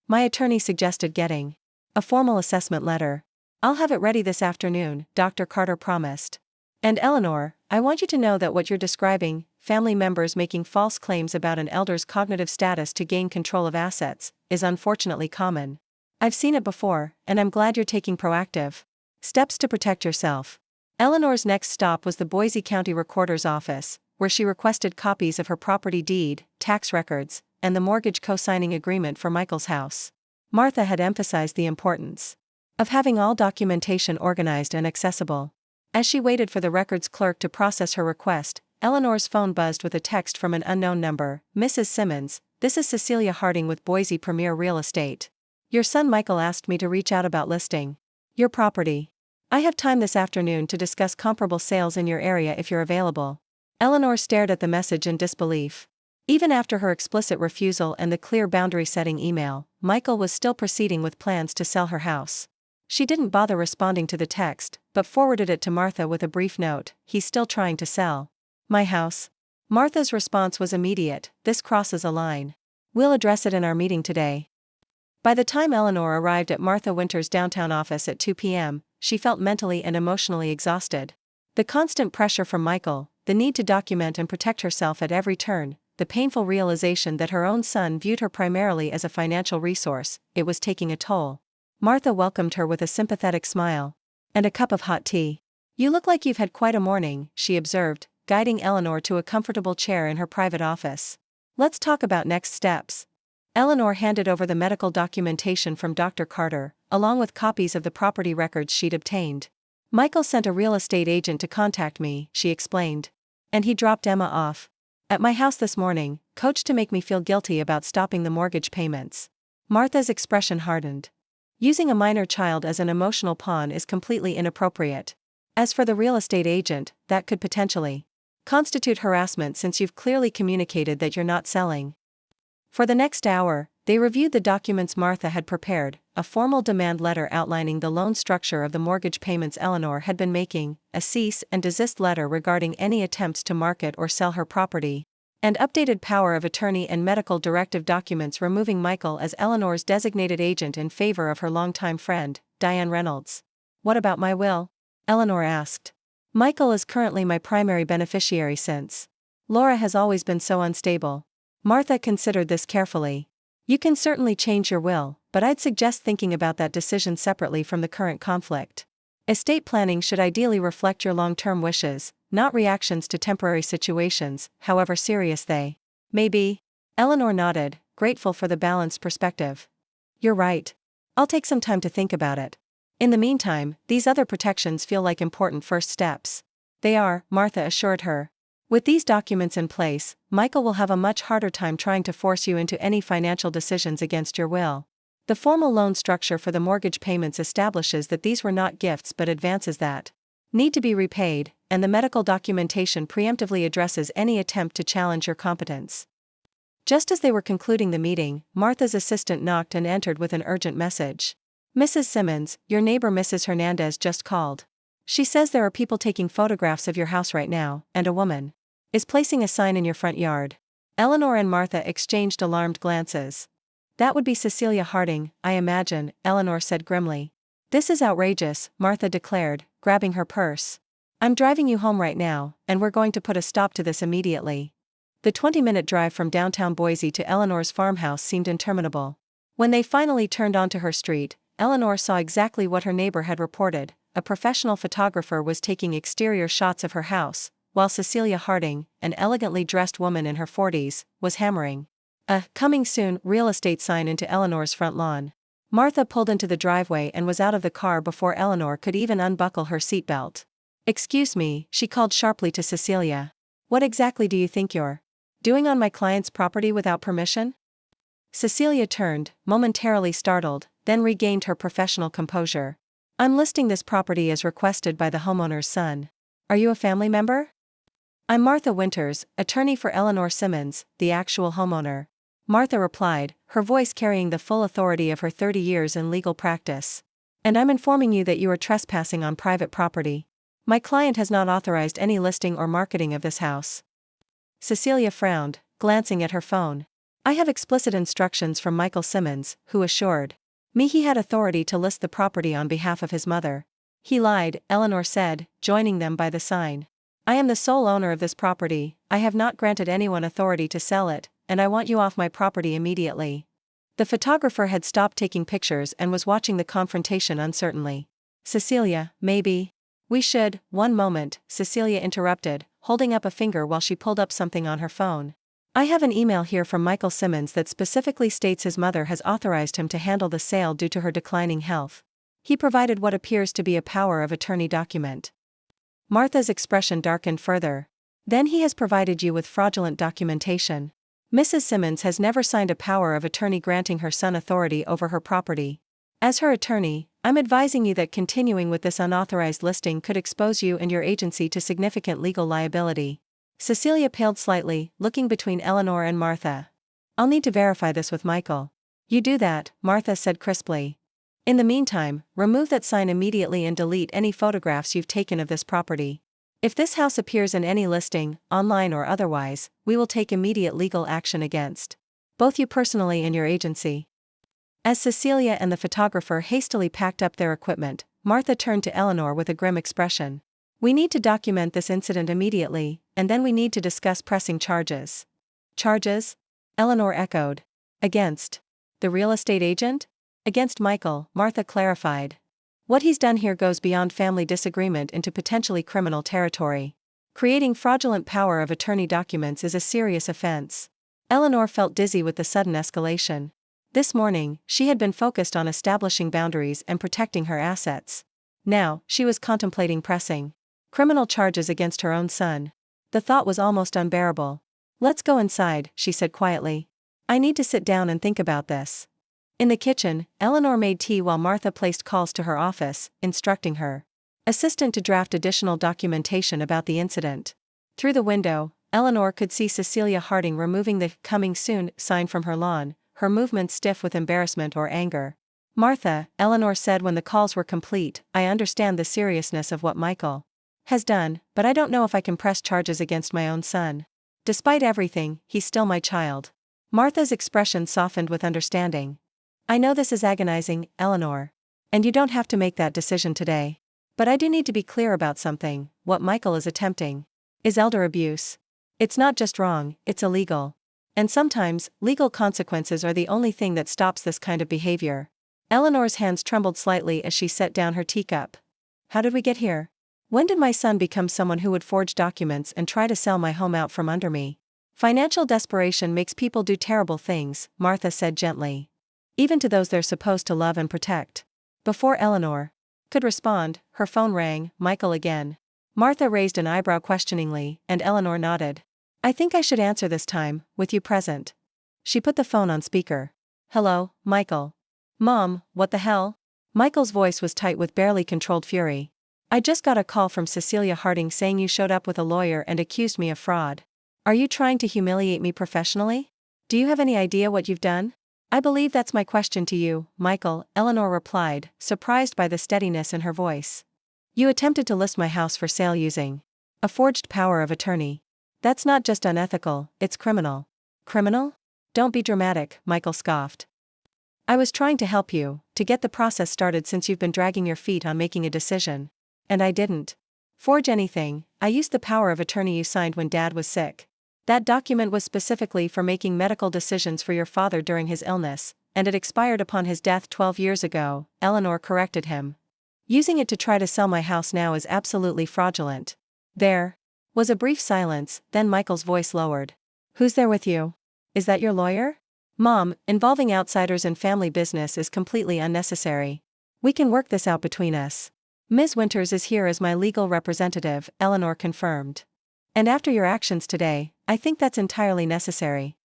"My attorney suggested getting a formal assessment letter. I'll have it ready this afternoon," Dr. Carter promised. "And Eleanor, I want you to know that what you're describing, family members making false claims about an elder's cognitive status to gain control of assets, is unfortunately common. I've seen it before, and I'm glad you're taking proactive steps to protect yourself." Eleanor's next stop was the Boise County Recorder's office, where she requested copies of her property deed, tax records, and the mortgage co-signing agreement for Michael's house. Martha had emphasized the importance of having all documentation organized and accessible. As she waited for the records clerk to process her request, Eleanor's phone buzzed with a text from an unknown number. "Mrs. Simmons, this is Cecilia Harding with Boise Premier Real Estate. Your son Michael asked me to reach out about listing your property. I have time this afternoon to discuss comparable sales in your area if you're available." Eleanor stared at the message in disbelief. Even after her explicit refusal and the clear boundary-setting email, Michael was still proceeding with plans to sell her house. She didn't bother responding to the text, but forwarded it to Martha with a brief note: "He's still trying to sell my house." Martha's response was immediate: "This crosses a line. We'll address it in our meeting today." By the time Eleanor arrived at Martha Winter's downtown office at 2 p.m., she felt mentally and emotionally exhausted. The constant pressure from Michael, the need to document and protect herself at every turn, the painful realization that her own son viewed her primarily as a financial resource, it was taking a toll. Martha welcomed her with a sympathetic smile and a cup of hot tea. "You look like you've had quite a morning," she observed, guiding Eleanor to a comfortable chair in her private office. "Let's talk about next steps." Eleanor handed over the medical documentation from Dr. Carter, along with copies of the property records she'd obtained. "Michael sent a real estate agent to contact me," she explained. "And he dropped Emma off at my house this morning, coached to make me feel guilty about stopping the mortgage payments." Martha's expression hardened. Using a minor child as an emotional pawn is completely inappropriate. As for the real estate agent, that could potentially constitute harassment since you've clearly communicated that you're not selling. For the next hour, they reviewed the documents Martha had prepared: a formal demand letter outlining the loan structure of the mortgage payments Eleanor had been making, a cease and desist letter regarding any attempts to market or sell her property, and updated power of attorney and medical directive documents removing Michael as Eleanor's designated agent in favor of her longtime friend, Diane Reynolds. "What about my will?" Eleanor asked. "Michael is currently my primary beneficiary since Laura has always been so unstable." Martha considered this carefully. "You can certainly change your will, but I'd suggest thinking about that decision separately from the current conflict. Estate planning should ideally reflect your long-term wishes, not reactions to temporary situations, however serious they may be." Eleanor nodded, grateful for the balanced perspective. "You're right. I'll take some time to think about it. In the meantime, these other protections feel like important first steps." "They are," Martha assured her. "With these documents in place, Michael will have a much harder time trying to force you into any financial decisions against your will. The formal loan structure for the mortgage payments establishes that these were not gifts but advances that need to be repaid, and the medical documentation preemptively addresses any attempt to challenge your competence." Just as they were concluding the meeting, Martha's assistant knocked and entered with an urgent message. Mrs. Simmons, your neighbor Mrs. Hernandez just called. She says there are people taking photographs of your house right now, and a woman is placing a sign in your front yard. Eleanor and Martha exchanged alarmed glances. That would be Cecilia Harding, I imagine, Eleanor said grimly. This is outrageous, Martha declared, grabbing her purse. I'm driving you home right now, and we're going to put a stop to this immediately. The 20-minute drive from downtown Boise to Eleanor's farmhouse seemed interminable. When they finally turned onto her street, Eleanor saw exactly what her neighbor had reported. A professional photographer was taking exterior shots of her house, while Cecilia Harding, an elegantly dressed woman in her 40s, was hammering a "coming soon" real estate sign into Eleanor's front lawn. Martha pulled into the driveway and was out of the car before Eleanor could even unbuckle her seatbelt. Excuse me, she called sharply to Cecilia. What exactly do you think you're doing on my client's property without permission? Cecilia turned, momentarily startled, then regained her professional composure. I'm listing this property as requested by the homeowner's son. Are you a family member? I'm Martha Winters, attorney for Eleanor Simmons, the actual homeowner. Martha replied, her voice carrying the full authority of her 30 years in legal practice. And I'm informing you that you are trespassing on private property. My client has not authorized any listing or marketing of this house. Cecilia frowned, glancing at her phone. I have explicit instructions from Michael Simmons, who assured me he had authority to list the property on behalf of his mother. He lied, Eleanor said, joining them by the sign. I am the sole owner of this property, I have not granted anyone authority to sell it, and I want you off my property immediately. The photographer had stopped taking pictures and was watching the confrontation uncertainly. Cecilia, maybe we should, one moment, Cecilia interrupted, holding up a finger while she pulled up something on her phone. I have an email here from Michael Simmons that specifically states his mother has authorized him to handle the sale due to her declining health. He provided what appears to be a power of attorney document. Martha's expression darkened further. Then he has provided you with fraudulent documentation. Mrs. Simmons has never signed a power of attorney granting her son authority over her property. As her attorney, I'm advising you that continuing with this unauthorized listing could expose you and your agency to significant legal liability. Cecilia paled slightly, looking between Eleanor and Martha. I'll need to verify this with Michael. You do that, Martha said crisply. In the meantime, remove that sign immediately and delete any photographs you've taken of this property. If this house appears in any listing, online or otherwise, we will take immediate legal action against both you personally and your agency. As Cecilia and the photographer hastily packed up their equipment, Martha turned to Eleanor with a grim expression. We need to document this incident immediately, and then we need to discuss pressing charges. Charges? Eleanor echoed. Against the real estate agent? Against Michael, Martha clarified. What he's done here goes beyond family disagreement into potentially criminal territory. Creating fraudulent power of attorney documents is a serious offense. Eleanor felt dizzy with the sudden escalation. This morning, she had been focused on establishing boundaries and protecting her assets. Now, she was contemplating pressing criminal charges against her own son. The thought was almost unbearable. Let's go inside, she said quietly. I need to sit down and think about this. In the kitchen, Eleanor made tea while Martha placed calls to her office, instructing her assistant to draft additional documentation about the incident. Through the window, Eleanor could see Cecilia Harding removing the "coming soon" sign from her lawn, her movements stiff with embarrassment or anger. Martha, Eleanor said when the calls were complete, I understand the seriousness of what Michael has done, but I don't know if I can press charges against my own son. Despite everything, he's still my child. Martha's expression softened with understanding. I know this is agonizing, Eleanor. And you don't have to make that decision today. But I do need to be clear about something. What Michael is attempting is elder abuse. It's not just wrong, it's illegal. And sometimes, legal consequences are the only thing that stops this kind of behavior. Eleanor's hands trembled slightly as she set down her teacup. How did we get here? When did my son become someone who would forge documents and try to sell my home out from under me? Financial desperation makes people do terrible things, Martha said gently. Even to those they're supposed to love and protect. Before Eleanor could respond, her phone rang. Michael again. Martha raised an eyebrow questioningly, and Eleanor nodded. I think I should answer this time, with you present. She put the phone on speaker. Hello, Michael. Mom, what the hell? Michael's voice was tight with barely controlled fury. I just got a call from Cecilia Harding saying you showed up with a lawyer and accused me of fraud. Are you trying to humiliate me professionally? Do you have any idea what you've done? I believe that's my question to you, Michael, Eleanor replied, surprised by the steadiness in her voice. You attempted to list my house for sale using a forged power of attorney. That's not just unethical, it's criminal. Criminal? Don't be dramatic, Michael scoffed. I was trying to help you, to get the process started since you've been dragging your feet on making a decision. And I didn't forge anything, I used the power of attorney you signed when Dad was sick. That document was specifically for making medical decisions for your father during his illness, and it expired upon his death 12 years ago, Eleanor corrected him. Using it to try to sell my house now is absolutely fraudulent. There was a brief silence, then Michael's voice lowered. Who's there with you? Is that your lawyer? Mom, involving outsiders in family business is completely unnecessary. We can work this out between us. Ms. Winters is here as my legal representative, Eleanor confirmed. And after your actions today, I think that's entirely necessary.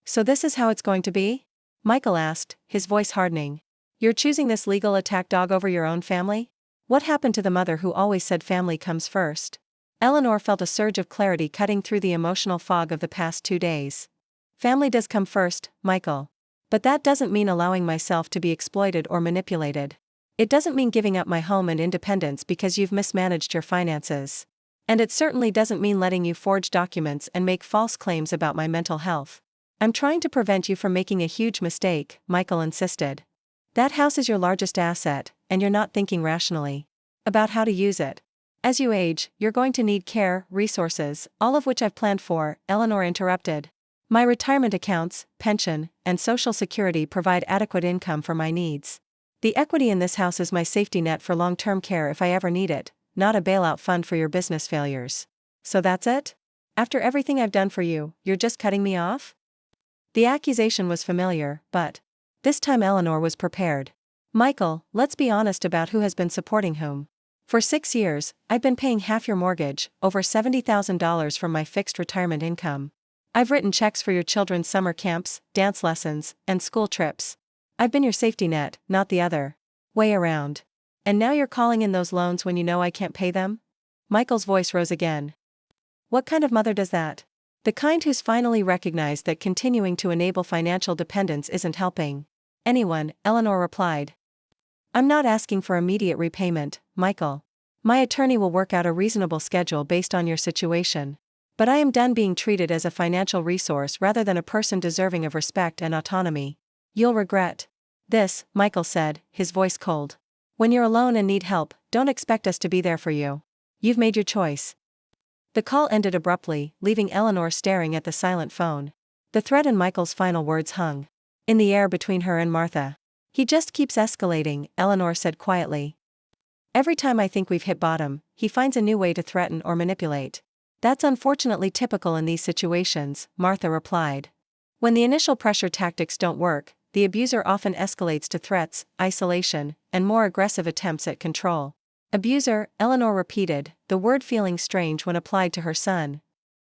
So this is how it's going to be? Michael asked, his voice hardening. You're choosing this legal attack dog over your own family? What happened to the mother who always said family comes first? Eleanor felt a surge of clarity cutting through the emotional fog of the past 2 days. Family does come first, Michael. But that doesn't mean allowing myself to be exploited or manipulated. It doesn't mean giving up my home and independence because you've mismanaged your finances. And it certainly doesn't mean letting you forge documents and make false claims about my mental health. I'm trying to prevent you from making a huge mistake, Michael insisted. That house is your largest asset, and you're not thinking rationally about how to use it. As you age, you're going to need care, resources, all of which I've planned for, Eleanor interrupted. My retirement accounts, pension, and Social Security provide adequate income for my needs. The equity in this house is my safety net for long-term care if I ever need it, not a bailout fund for your business failures. So that's it? After everything I've done for you, you're just cutting me off? The accusation was familiar, but this time Eleanor was prepared. Michael, let's be honest about who has been supporting whom. For 6 years, I've been paying half your mortgage, over $70,000 from my fixed retirement income. I've written checks for your children's summer camps, dance lessons, and school trips. I've been your safety net, not the other way around. And now you're calling in those loans when you know I can't pay them? Michael's voice rose again. What kind of mother does that? The kind who's finally recognized that continuing to enable financial dependence isn't helping anyone, Eleanor replied. I'm not asking for immediate repayment, Michael. My attorney will work out a reasonable schedule based on your situation. But I am done being treated as a financial resource rather than a person deserving of respect and autonomy. You'll regret this, Michael said, his voice cold. When you're alone and need help, don't expect us to be there for you. You've made your choice. The call ended abruptly, leaving Eleanor staring at the silent phone. The threat in Michael's final words hung in the air between her and Martha. He just keeps escalating, Eleanor said quietly. Every time I think we've hit bottom, he finds a new way to threaten or manipulate. That's unfortunately typical in these situations, Martha replied. When the initial pressure tactics don't work, the abuser often escalates to threats, isolation, and more aggressive attempts at control. Abuser, Eleanor repeated, the word feeling strange when applied to her son.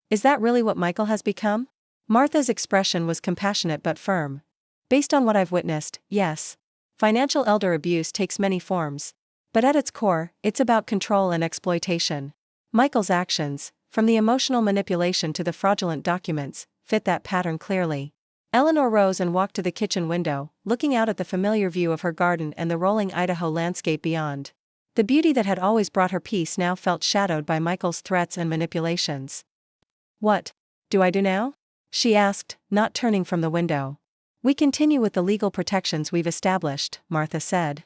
Is that really what Michael has become? Martha's expression was compassionate but firm. Based on what I've witnessed, yes. Financial elder abuse takes many forms. But at its core, it's about control and exploitation. Michael's actions, from the emotional manipulation to the fraudulent documents, fit that pattern clearly. Eleanor rose and walked to the kitchen window, looking out at the familiar view of her garden and the rolling Idaho landscape beyond. The beauty that had always brought her peace now felt shadowed by Michael's threats and manipulations. What do I do now? She asked, not turning from the window. We continue with the legal protections we've established, Martha said.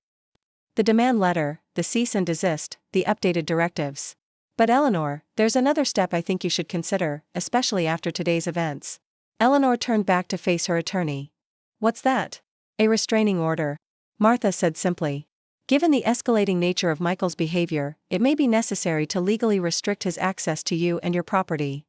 The demand letter, the cease and desist, the updated directives. But Eleanor, there's another step I think you should consider, especially after today's events. Eleanor turned back to face her attorney. What's that? A restraining order, Martha said simply. Given the escalating nature of Michael's behavior, it may be necessary to legally restrict his access to you and your property.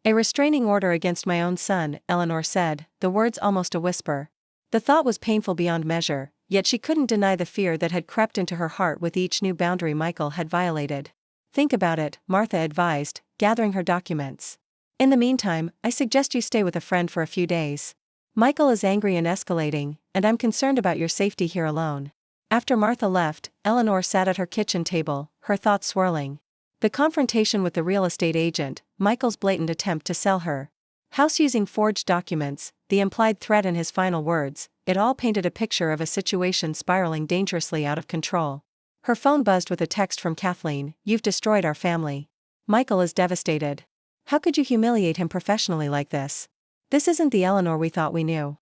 A restraining order against my own son, Eleanor said, the words almost a whisper. The thought was painful beyond measure, yet she couldn't deny the fear that had crept into her heart with each new boundary Michael had violated. Think about it, Martha advised, gathering her documents. In the meantime, I suggest you stay with a friend for a few days. Michael is angry and escalating, and I'm concerned about your safety here alone. After Martha left, Eleanor sat at her kitchen table, her thoughts swirling. The confrontation with the real estate agent, Michael's blatant attempt to sell her house using forged documents, the implied threat in his final words, it all painted a picture of a situation spiraling dangerously out of control. Her phone buzzed with a text from Kathleen, "You've destroyed our family. Michael is devastated. How could you humiliate him professionally like this? This isn't the Eleanor we thought we knew."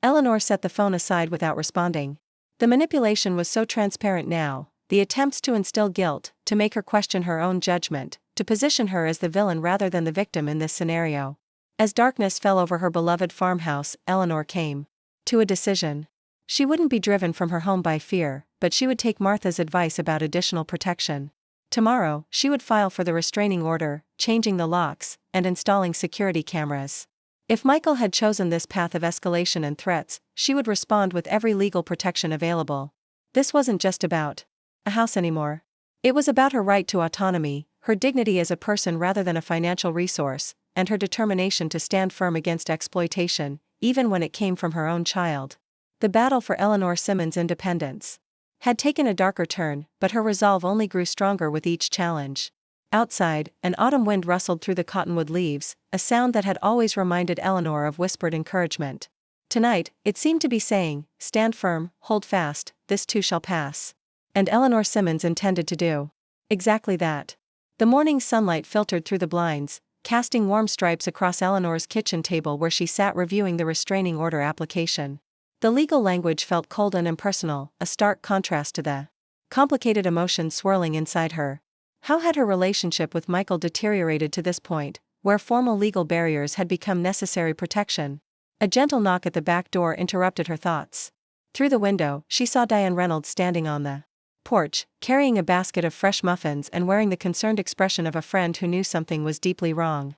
Eleanor set the phone aside without responding. The manipulation was so transparent now, the attempts to instill guilt, to make her question her own judgment, to position her as the villain rather than the victim in this scenario. As darkness fell over her beloved farmhouse, Eleanor came to a decision. She wouldn't be driven from her home by fear, but she would take Martha's advice about additional protection. Tomorrow, she would file for the restraining order, changing the locks, and installing security cameras. If Michael had chosen this path of escalation and threats, she would respond with every legal protection available. This wasn't just about a house anymore. It was about her right to autonomy, her dignity as a person rather than a financial resource, and her determination to stand firm against exploitation, even when it came from her own child. The battle for Eleanor Simmons' independence had taken a darker turn, but her resolve only grew stronger with each challenge. Outside, an autumn wind rustled through the cottonwood leaves, a sound that had always reminded Eleanor of whispered encouragement. Tonight, it seemed to be saying, "Stand firm, hold fast, this too shall pass." And Eleanor Simmons intended to do exactly that. The morning sunlight filtered through the blinds, casting warm stripes across Eleanor's kitchen table where she sat reviewing the restraining order application. The legal language felt cold and impersonal, a stark contrast to the complicated emotions swirling inside her. How had her relationship with Michael deteriorated to this point, where formal legal barriers had become necessary protection? A gentle knock at the back door interrupted her thoughts. Through the window, she saw Diane Reynolds standing on the porch, carrying a basket of fresh muffins and wearing the concerned expression of a friend who knew something was deeply wrong.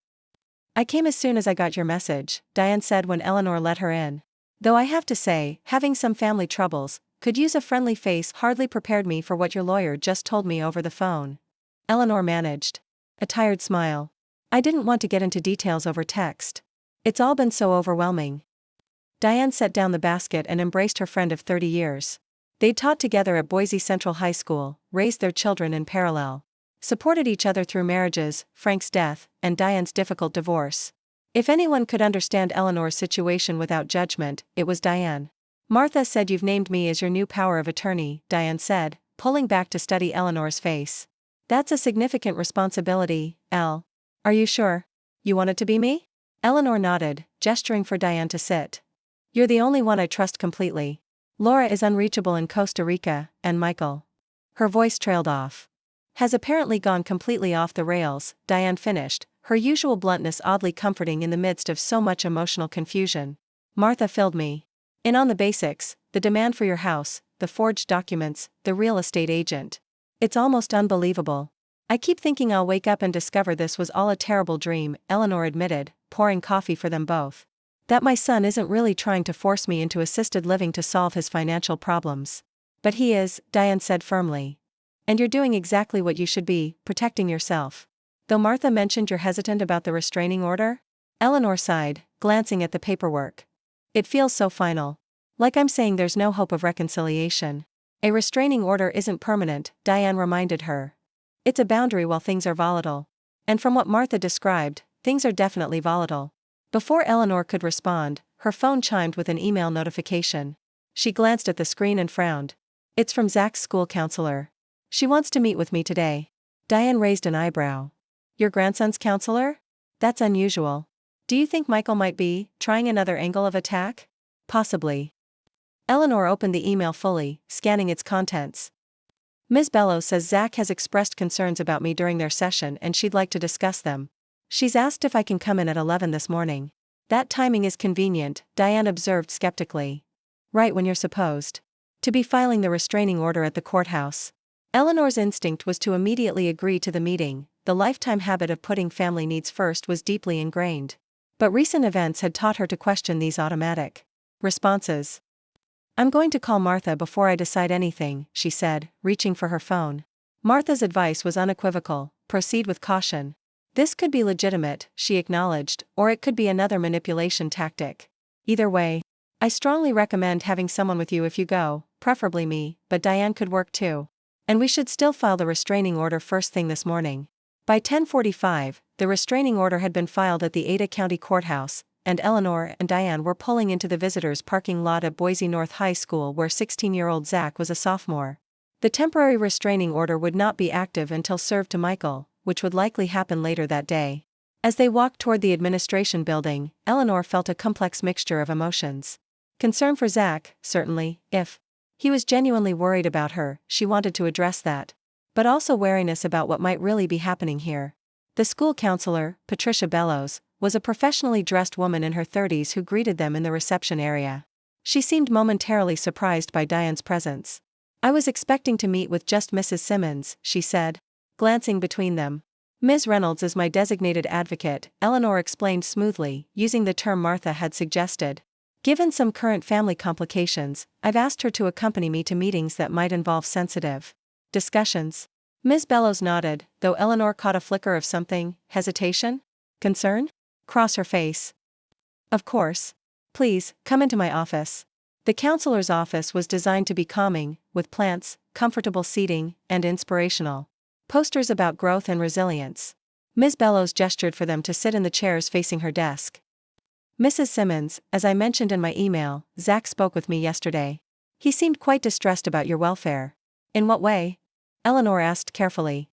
"I came as soon as I got your message," Diane said when Eleanor let her in. "Though I have to say, having some family troubles, could use a friendly face hardly prepared me for what your lawyer just told me over the phone." Eleanor managed a tired smile. "I didn't want to get into details over text. It's all been so overwhelming." Diane set down the basket and embraced her friend of 30 years. They'd taught together at Boise Central High School, raised their children in parallel, supported each other through marriages, Frank's death, and Diane's difficult divorce. If anyone could understand Eleanor's situation without judgment, it was Diane. "Martha said you've named me as your new power of attorney," Diane said, pulling back to study Eleanor's face. "That's a significant responsibility, Elle. Are you sure you want it to be me?" Eleanor nodded, gesturing for Diane to sit. "You're the only one I trust completely. Laura is unreachable in Costa Rica, and Michael." Her voice trailed off. "Has apparently gone completely off the rails," Diane finished, her usual bluntness oddly comforting in the midst of so much emotional confusion. "Martha filled me in on the basics, the demand for your house, the forged documents, the real estate agent. It's almost unbelievable. I keep thinking I'll wake up and discover this was all a terrible dream," Eleanor admitted, pouring coffee for them both. "That my son isn't really trying to force me into assisted living to solve his financial problems. But he is," Diane said firmly. "And you're doing exactly what you should be, protecting yourself." "Though Martha mentioned you're hesitant about the restraining order?" Eleanor sighed, glancing at the paperwork. "It feels so final. Like I'm saying there's no hope of reconciliation." "A restraining order isn't permanent," Diane reminded her. "It's a boundary while things are volatile. And from what Martha described, things are definitely volatile." Before Eleanor could respond, her phone chimed with an email notification. She glanced at the screen and frowned. "It's from Zach's school counselor. She wants to meet with me today." Diane raised an eyebrow. "Your grandson's counselor? That's unusual. Do you think Michael might be trying another angle of attack?" "Possibly." Eleanor opened the email fully, scanning its contents. "Ms. Bellows says Zach has expressed concerns about me during their session and she'd like to discuss them. She's asked if I can come in at 11 this morning." "That timing is convenient," Diane observed skeptically. "Right when you're supposed to be filing the restraining order at the courthouse." Eleanor's instinct was to immediately agree to the meeting. The lifetime habit of putting family needs first was deeply ingrained. But recent events had taught her to question these automatic responses. "I'm going to call Martha before I decide anything," she said, reaching for her phone. Martha's advice was unequivocal: proceed with caution. This could be legitimate, she acknowledged, or it could be another manipulation tactic. "Either way, I strongly recommend having someone with you if you go, preferably me, but Diane could work too. And we should still file the restraining order first thing this morning." By 10:45, the restraining order had been filed at the Ada County Courthouse, and Eleanor and Diane were pulling into the visitors' parking lot at Boise North High School where 16-year-old Zach was a sophomore. The temporary restraining order would not be active until served to Michael, which would likely happen later that day. As they walked toward the administration building, Eleanor felt a complex mixture of emotions. Concern for Zach, certainly, if he was genuinely worried about her, she wanted to address that. But also wariness about what might really be happening here. The school counselor, Patricia Bellows, was a professionally dressed woman in her 30s who greeted them in the reception area. She seemed momentarily surprised by Diane's presence. "I was expecting to meet with just Mrs. Simmons," she said, glancing between them. "Ms. Reynolds is my designated advocate," Eleanor explained smoothly, using the term Martha had suggested. "Given some current family complications, I've asked her to accompany me to meetings that might involve sensitive discussions." Ms. Bellows nodded, though Eleanor caught a flicker of something: hesitation? Concern? Cross her face. "Of course. Please, come into my office." The counselor's office was designed to be calming, with plants, comfortable seating, and inspirational posters about growth and resilience. Ms. Bellows gestured for them to sit in the chairs facing her desk. "Mrs. Simmons, as I mentioned in my email, Zach spoke with me yesterday. He seemed quite distressed about your welfare." "In what way?" Eleanor asked carefully.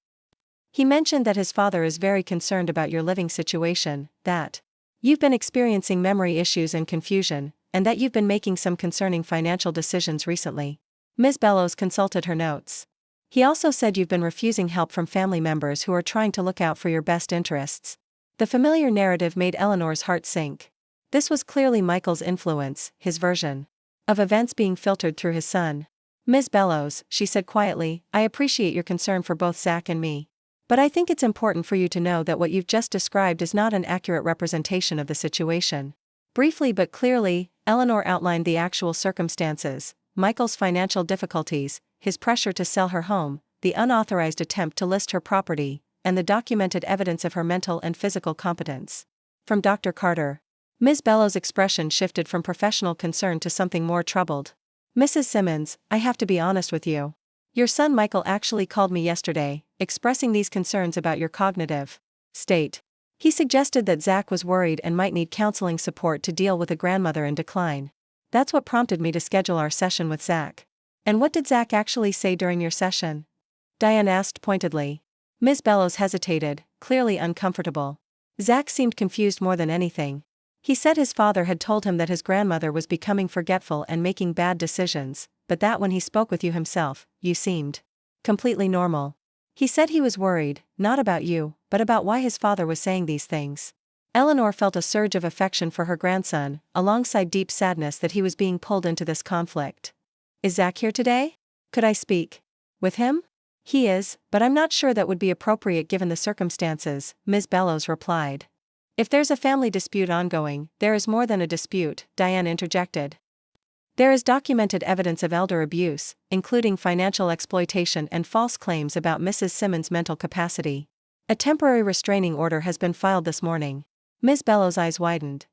"He mentioned that his father is very concerned about your living situation, that you've been experiencing memory issues and confusion, and that you've been making some concerning financial decisions recently." Ms. Bellows consulted her notes. "He also said you've been refusing help from family members who are trying to look out for your best interests." The familiar narrative made Eleanor's heart sink. This was clearly Michael's influence, his version of events being filtered through his son. "Ms. Bellows," she said quietly, "I appreciate your concern for both Zach and me. But I think it's important for you to know that what you've just described is not an accurate representation of the situation." Briefly but clearly, Eleanor outlined the actual circumstances: Michael's financial difficulties, his pressure to sell her home, the unauthorized attempt to list her property, and the documented evidence of her mental and physical competence. From Dr. Carter. Ms. Bellows' expression shifted from professional concern to something more troubled. "Mrs. Simmons, I have to be honest with you. Your son Michael actually called me yesterday, expressing these concerns about your cognitive state. He suggested that Zach was worried and might need counseling support to deal with a grandmother in decline. That's what prompted me to schedule our session with Zach." "And what did Zach actually say during your session?" Diane asked pointedly. Ms. Bellows hesitated, clearly uncomfortable. Zach seemed confused more than anything. He said his father had told him that his grandmother was becoming forgetful and making bad decisions, but that when he spoke with you himself, you seemed completely normal. He said he was worried, not about you, but about why his father was saying these things. Eleanor felt a surge of affection for her grandson, alongside deep sadness that he was being pulled into this conflict. "Is Zach here today? Could I speak with him?" "He is, but I'm not sure that would be appropriate given the circumstances," Ms. Bellows replied. "If there's a family dispute ongoing, there is more than a dispute," Diane interjected. "There is documented evidence of elder abuse, including financial exploitation and false claims about Mrs. Simmons' mental capacity. A temporary restraining order has been filed this morning." Ms. Bellows' eyes widened.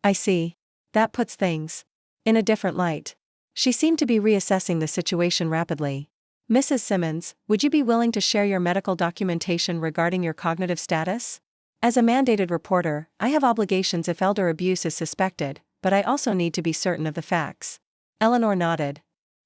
"I see. That puts things in a different light." She seemed to be reassessing the situation rapidly. "Mrs. Simmons, would you be willing to share your medical documentation regarding your cognitive status? As a mandated reporter, I have obligations if elder abuse is suspected, but I also need to be certain of the facts." Eleanor nodded.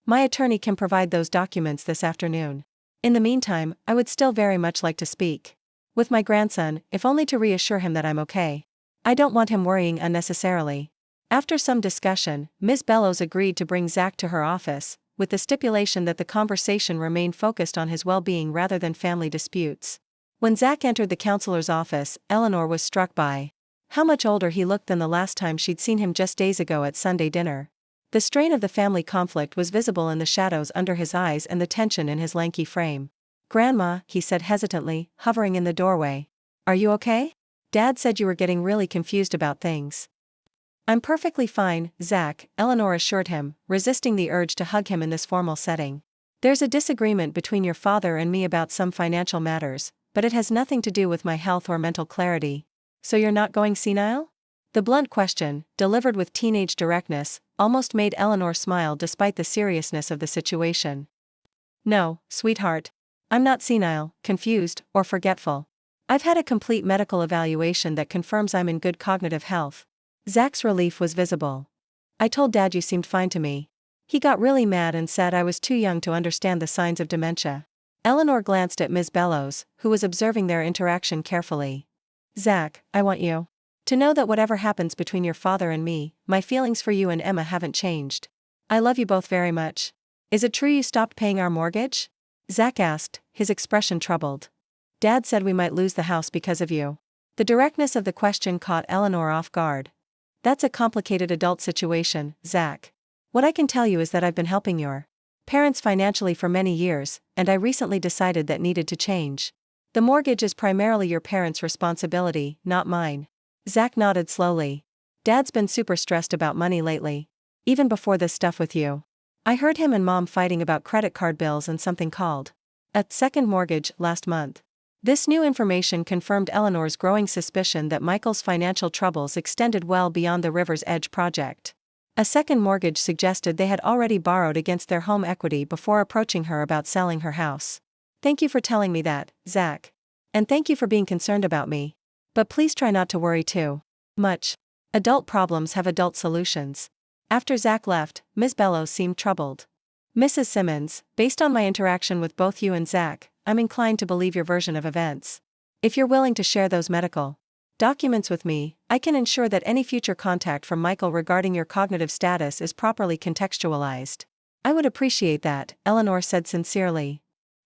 "My attorney can provide those documents this afternoon. In the meantime, I would still very much like to speak with my grandson, if only to reassure him that I'm okay. I don't want him worrying unnecessarily." After some discussion, Ms. Bellows agreed to bring Zach to her office, with the stipulation that the conversation remain focused on his well-being rather than family disputes. When Zach entered the counselor's office, Eleanor was struck by how much older he looked than the last time she'd seen him just days ago at Sunday dinner. The strain of the family conflict was visible in the shadows under his eyes and the tension in his lanky frame. "Grandma," he said hesitantly, hovering in the doorway. "Are you okay? Dad said you were getting really confused about things." "I'm perfectly fine, Zach," Eleanor assured him, resisting the urge to hug him in this formal setting. "There's a disagreement between your father and me about some financial matters, but it has nothing to do with my health or mental clarity." "So you're not going senile?" The blunt question, delivered with teenage directness, almost made Eleanor smile despite the seriousness of the situation. "No, sweetheart. I'm not senile, confused, or forgetful. I've had a complete medical evaluation that confirms I'm in good cognitive health. Zach's relief was visible. I told Dad you seemed fine to me. He got really mad and said I was too young to understand the signs of dementia. Eleanor glanced at Ms. Bellows, who was observing their interaction carefully. Zach, I want you to know that whatever happens between your father and me, my feelings for you and Emma haven't changed. I love you both very much. Is it true you stopped paying our mortgage? Zach asked, his expression troubled. Dad said we might lose the house because of you. The directness of the question caught Eleanor off guard. That's a complicated adult situation, Zach. What I can tell you is that I've been helping your parents financially for many years, and I recently decided that needed to change. The mortgage is primarily your parents' responsibility, not mine. Zach nodded slowly. Dad's been super stressed about money lately. Even before this stuff with you. I heard him and Mom fighting about credit card bills and something called a second mortgage last month. This new information confirmed Eleanor's growing suspicion that Michael's financial troubles extended well beyond the River's Edge project. A second mortgage suggested they had already borrowed against their home equity before approaching her about selling her house. Thank you for telling me that, Zach. And thank you for being concerned about me. But please try not to worry too much. Adult problems have adult solutions. After Zach left, Ms. Bellows seemed troubled. Mrs. Simmons, based on my interaction with both you and Zach, I'm inclined to believe your version of events. If you're willing to share those medical documents with me, I can ensure that any future contact from Michael regarding your cognitive status is properly contextualized. I would appreciate that, Eleanor said sincerely.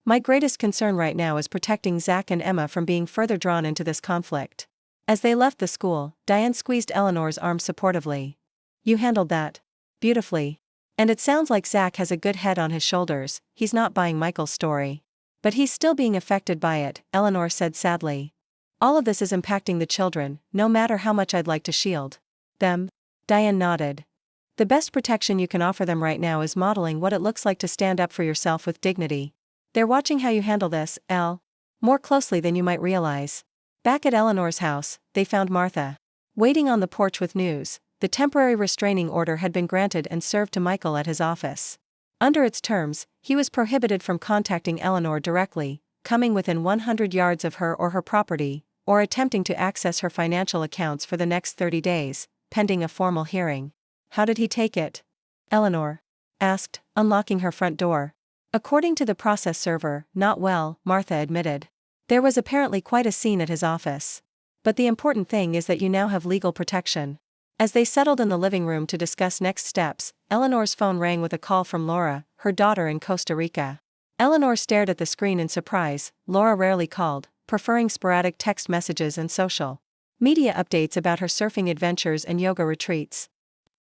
My greatest concern right now is protecting Zach and Emma from being further drawn into this conflict. As they left the school, Diane squeezed Eleanor's arm supportively. You handled that beautifully. And it sounds like Zach has a good head on his shoulders. He's not buying Michael's story. But he's still being affected by it, Eleanor said sadly. All of this is impacting the children, no matter how much I'd like to shield them. Diane nodded. The best protection you can offer them right now is modeling what it looks like to stand up for yourself with dignity. They're watching how you handle this, Elle. More closely than you might realize. Back at Eleanor's house, they found Martha waiting on the porch with news. The temporary restraining order had been granted and served to Michael at his office. Under its terms, he was prohibited from contacting Eleanor directly, coming within 100 yards of her or her property, or attempting to access her financial accounts for the next 30 days, pending a formal hearing. How did he take it? Eleanor asked, unlocking her front door. According to the process server, not well, Martha admitted. There was apparently quite a scene at his office. But the important thing is that you now have legal protection. As they settled in the living room to discuss next steps, Eleanor's phone rang with a call from Laura, her daughter in Costa Rica. Eleanor stared at the screen in surprise. Laura rarely called, preferring sporadic text messages and social media updates about her surfing adventures and yoga retreats.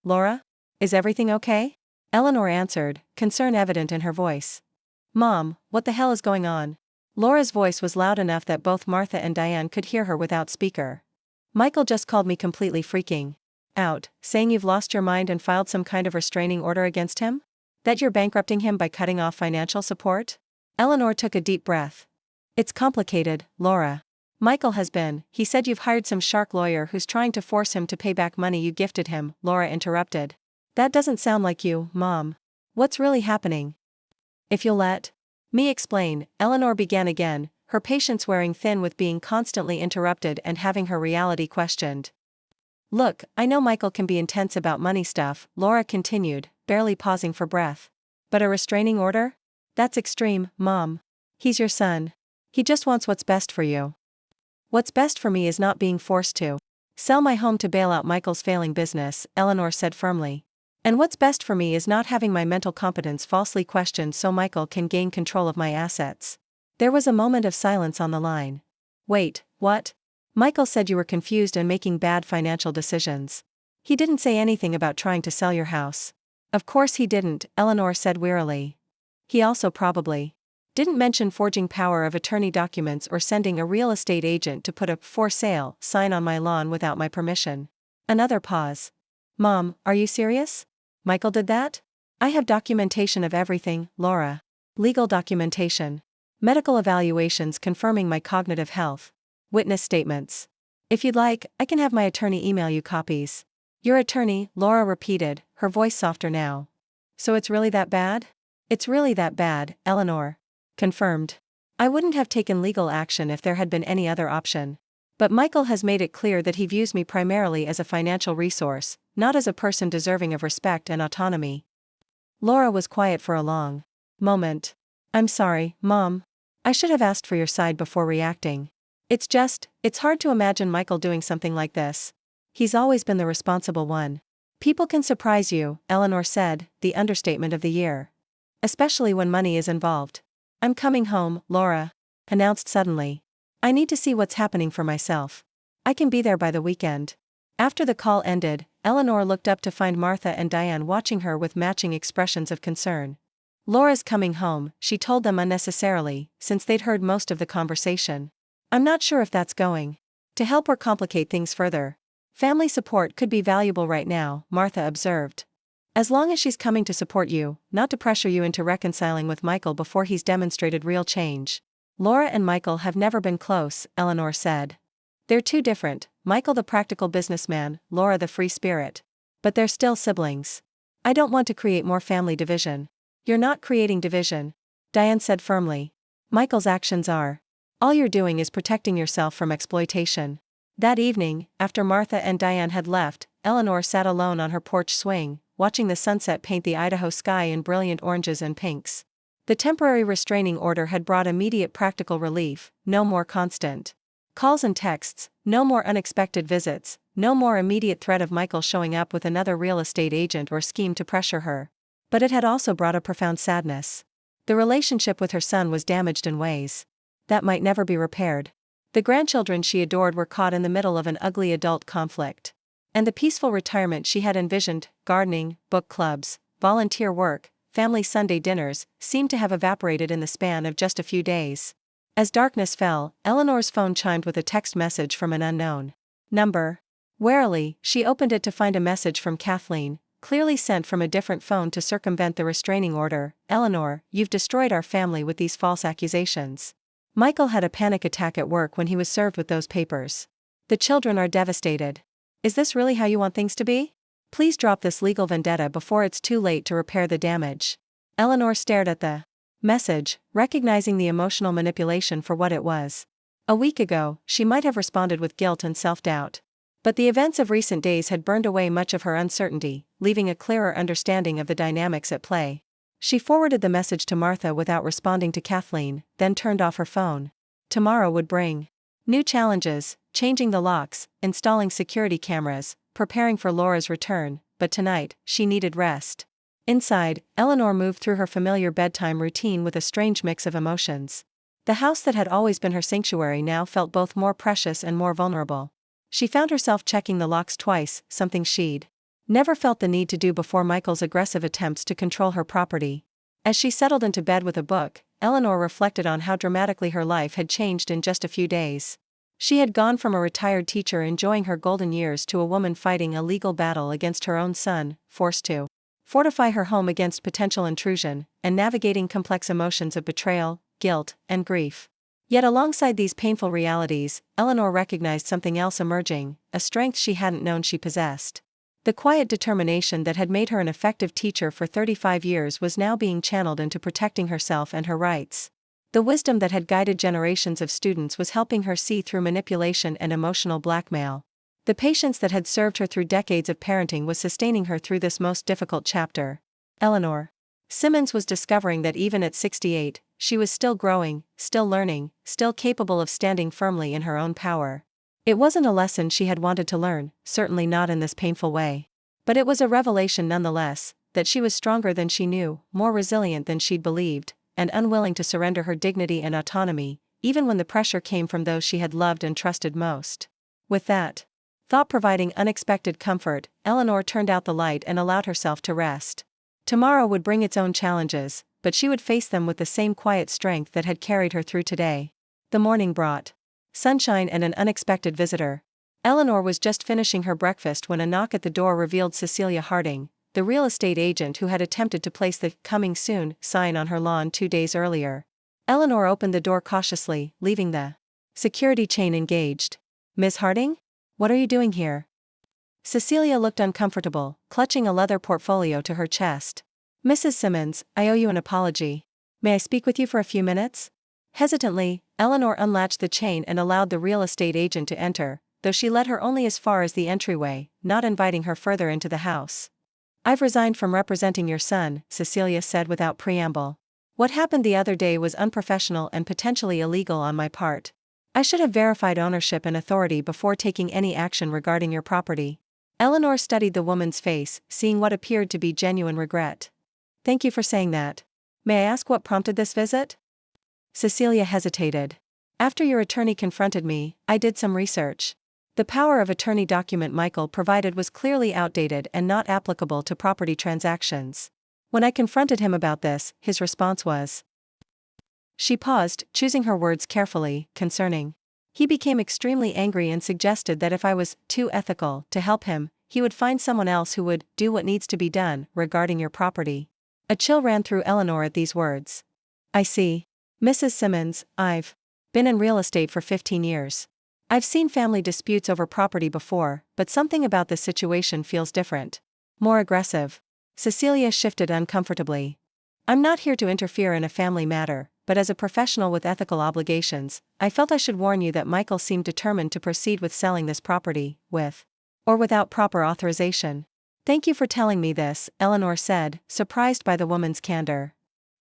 Laura? Is everything okay? Eleanor answered, concern evident in her voice. Mom, what the hell is going on? Laura's voice was loud enough that both Martha and Diane could hear her without speaker. Michael just called me completely freaking out, saying you've lost your mind and filed some kind of restraining order against him? That you're bankrupting him by cutting off financial support? Eleanor took a deep breath. It's complicated, Laura. Michael has been, he said you've hired some shark lawyer who's trying to force him to pay back money you gifted him, Laura interrupted. That doesn't sound like you, Mom. What's really happening? If you'll let me explain, Eleanor began again, her patience wearing thin with being constantly interrupted and having her reality questioned. Look, I know Michael can be intense about money stuff, Laura continued, barely pausing for breath. But a restraining order? That's extreme, Mom. He's your son. He just wants what's best for you. What's best for me is not being forced to sell my home to bail out Michael's failing business, Eleanor said firmly. And what's best for me is not having my mental competence falsely questioned so Michael can gain control of my assets. There was a moment of silence on the line. Wait, what? Michael said you were confused and making bad financial decisions. He didn't say anything about trying to sell your house. Of course he didn't, Eleanor said wearily. He also probably didn't mention forging power of attorney documents or sending a real estate agent to put a for sale sign on my lawn without my permission. Another pause. Mom, are you serious? Michael did that? I have documentation of everything, Laura. Legal documentation. Medical evaluations confirming my cognitive health. Witness statements. If you'd like, I can have my attorney email you copies. Your attorney, Laura repeated, her voice softer now. So it's really that bad? It's really that bad, Eleanor confirmed. I wouldn't have taken legal action if there had been any other option. But Michael has made it clear that he views me primarily as a financial resource, not as a person deserving of respect and autonomy. Laura was quiet for a long moment. I'm sorry, Mom. I should have asked for your side before reacting. It's hard to imagine Michael doing something like this. He's always been the responsible one. People can surprise you, Eleanor said, the understatement of the year. Especially when money is involved. I'm coming home, Laura announced suddenly. I need to see what's happening for myself. I can be there by the weekend. After the call ended, Eleanor looked up to find Martha and Diane watching her with matching expressions of concern. Laura's coming home, she told them unnecessarily, since they'd heard most of the conversation. I'm not sure if that's going to help or complicate things further. Family support could be valuable right now, Martha observed. As long as she's coming to support you, not to pressure you into reconciling with Michael before he's demonstrated real change. Laura and Michael have never been close, Eleanor said. They're too different, Michael the practical businessman, Laura the free spirit. But they're still siblings. I don't want to create more family division. You're not creating division, Diane said firmly. Michael's actions are. All you're doing is protecting yourself from exploitation. That evening, after Martha and Diane had left, Eleanor sat alone on her porch swing, watching the sunset paint the Idaho sky in brilliant oranges and pinks. The temporary restraining order had brought immediate practical relief, no more constant calls and texts, no more unexpected visits, no more immediate threat of Michael showing up with another real estate agent or scheme to pressure her. But it had also brought a profound sadness. The relationship with her son was damaged in ways that might never be repaired. The grandchildren she adored were caught in the middle of an ugly adult conflict. And the peaceful retirement she had envisioned, gardening, book clubs, volunteer work, family Sunday dinners, seemed to have evaporated in the span of just a few days. As darkness fell, Eleanor's phone chimed with a text message from an unknown number. Warily, she opened it to find a message from Kathleen, clearly sent from a different phone to circumvent the restraining order. Eleanor, you've destroyed our family with these false accusations. Michael had a panic attack at work when he was served with those papers. The children are devastated. Is this really how you want things to be? Please drop this legal vendetta before it's too late to repair the damage. Eleanor stared at the message, recognizing the emotional manipulation for what it was. A week ago, she might have responded with guilt and self-doubt. But the events of recent days had burned away much of her uncertainty, leaving a clearer understanding of the dynamics at play. She forwarded the message to Martha without responding to Kathleen, then turned off her phone. Tomorrow would bring new challenges, changing the locks, installing security cameras, preparing for Laura's return, but tonight, she needed rest. Inside, Eleanor moved through her familiar bedtime routine with a strange mix of emotions. The house that had always been her sanctuary now felt both more precious and more vulnerable. She found herself checking the locks twice, something she'd never felt the need to do before Michael's aggressive attempts to control her property. As she settled into bed with a book, Eleanor reflected on how dramatically her life had changed in just a few days. She had gone from a retired teacher enjoying her golden years to a woman fighting a legal battle against her own son, forced to fortify her home against potential intrusion, and navigating complex emotions of betrayal, guilt, and grief. Yet alongside these painful realities, Eleanor recognized something else emerging, a strength she hadn't known she possessed. The quiet determination that had made her an effective teacher for 35 years was now being channeled into protecting herself and her rights. The wisdom that had guided generations of students was helping her see through manipulation and emotional blackmail. The patience that had served her through decades of parenting was sustaining her through this most difficult chapter. Eleanor Simmons was discovering that even at 68, she was still growing, still learning, still capable of standing firmly in her own power. It wasn't a lesson she had wanted to learn, certainly not in this painful way. But it was a revelation nonetheless, that she was stronger than she knew, more resilient than she'd believed, and unwilling to surrender her dignity and autonomy, even when the pressure came from those she had loved and trusted most. With that thought providing unexpected comfort, Eleanor turned out the light and allowed herself to rest. Tomorrow would bring its own challenges, but she would face them with the same quiet strength that had carried her through today. The morning brought sunshine and an unexpected visitor. Eleanor was just finishing her breakfast when a knock at the door revealed Cecilia Harding, the real estate agent who had attempted to place the "coming soon" sign on her lawn 2 days earlier. Eleanor opened the door cautiously, leaving the security chain engaged. "Miss Harding? What are you doing here?" Cecilia looked uncomfortable, clutching a leather portfolio to her chest. "Mrs. Simmons, I owe you an apology. May I speak with you for a few minutes?" Hesitantly, Eleanor unlatched the chain and allowed the real estate agent to enter, though she led her only as far as the entryway, not inviting her further into the house. "I've resigned from representing your son," Cecilia said without preamble. "What happened the other day was unprofessional and potentially illegal on my part. I should have verified ownership and authority before taking any action regarding your property." Eleanor studied the woman's face, seeing what appeared to be genuine regret. "Thank you for saying that. May I ask what prompted this visit?" Cecilia hesitated. "After your attorney confronted me, I did some research. The power of attorney document Michael provided was clearly outdated and not applicable to property transactions. When I confronted him about this, his response was..." She paused, choosing her words carefully, "concerning." "He became extremely angry and suggested that if I was too ethical to help him, he would find someone else who would do what needs to be done regarding your property." A chill ran through Eleanor at these words. "I see. Mrs. Simmons, I've been in real estate for 15 years. I've seen family disputes over property before, but something about this situation feels different. More aggressive." Cecilia shifted uncomfortably. "I'm not here to interfere in a family matter, but as a professional with ethical obligations, I felt I should warn you that Michael seemed determined to proceed with selling this property, with or without proper authorization." "Thank you for telling me this," Eleanor said, surprised by the woman's candor.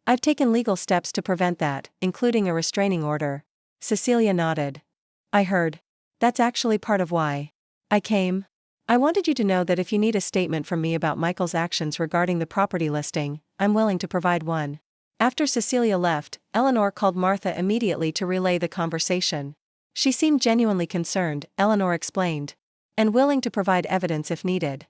"I've taken legal steps to prevent that, including a restraining order." Cecilia nodded. "I heard. That's actually part of why I came. I wanted you to know that if you need a statement from me about Michael's actions regarding the property listing, I'm willing to provide one." After Cecilia left, Eleanor called Martha immediately to relay the conversation. She seemed genuinely concerned, Eleanor explained, "and willing to provide evidence if needed."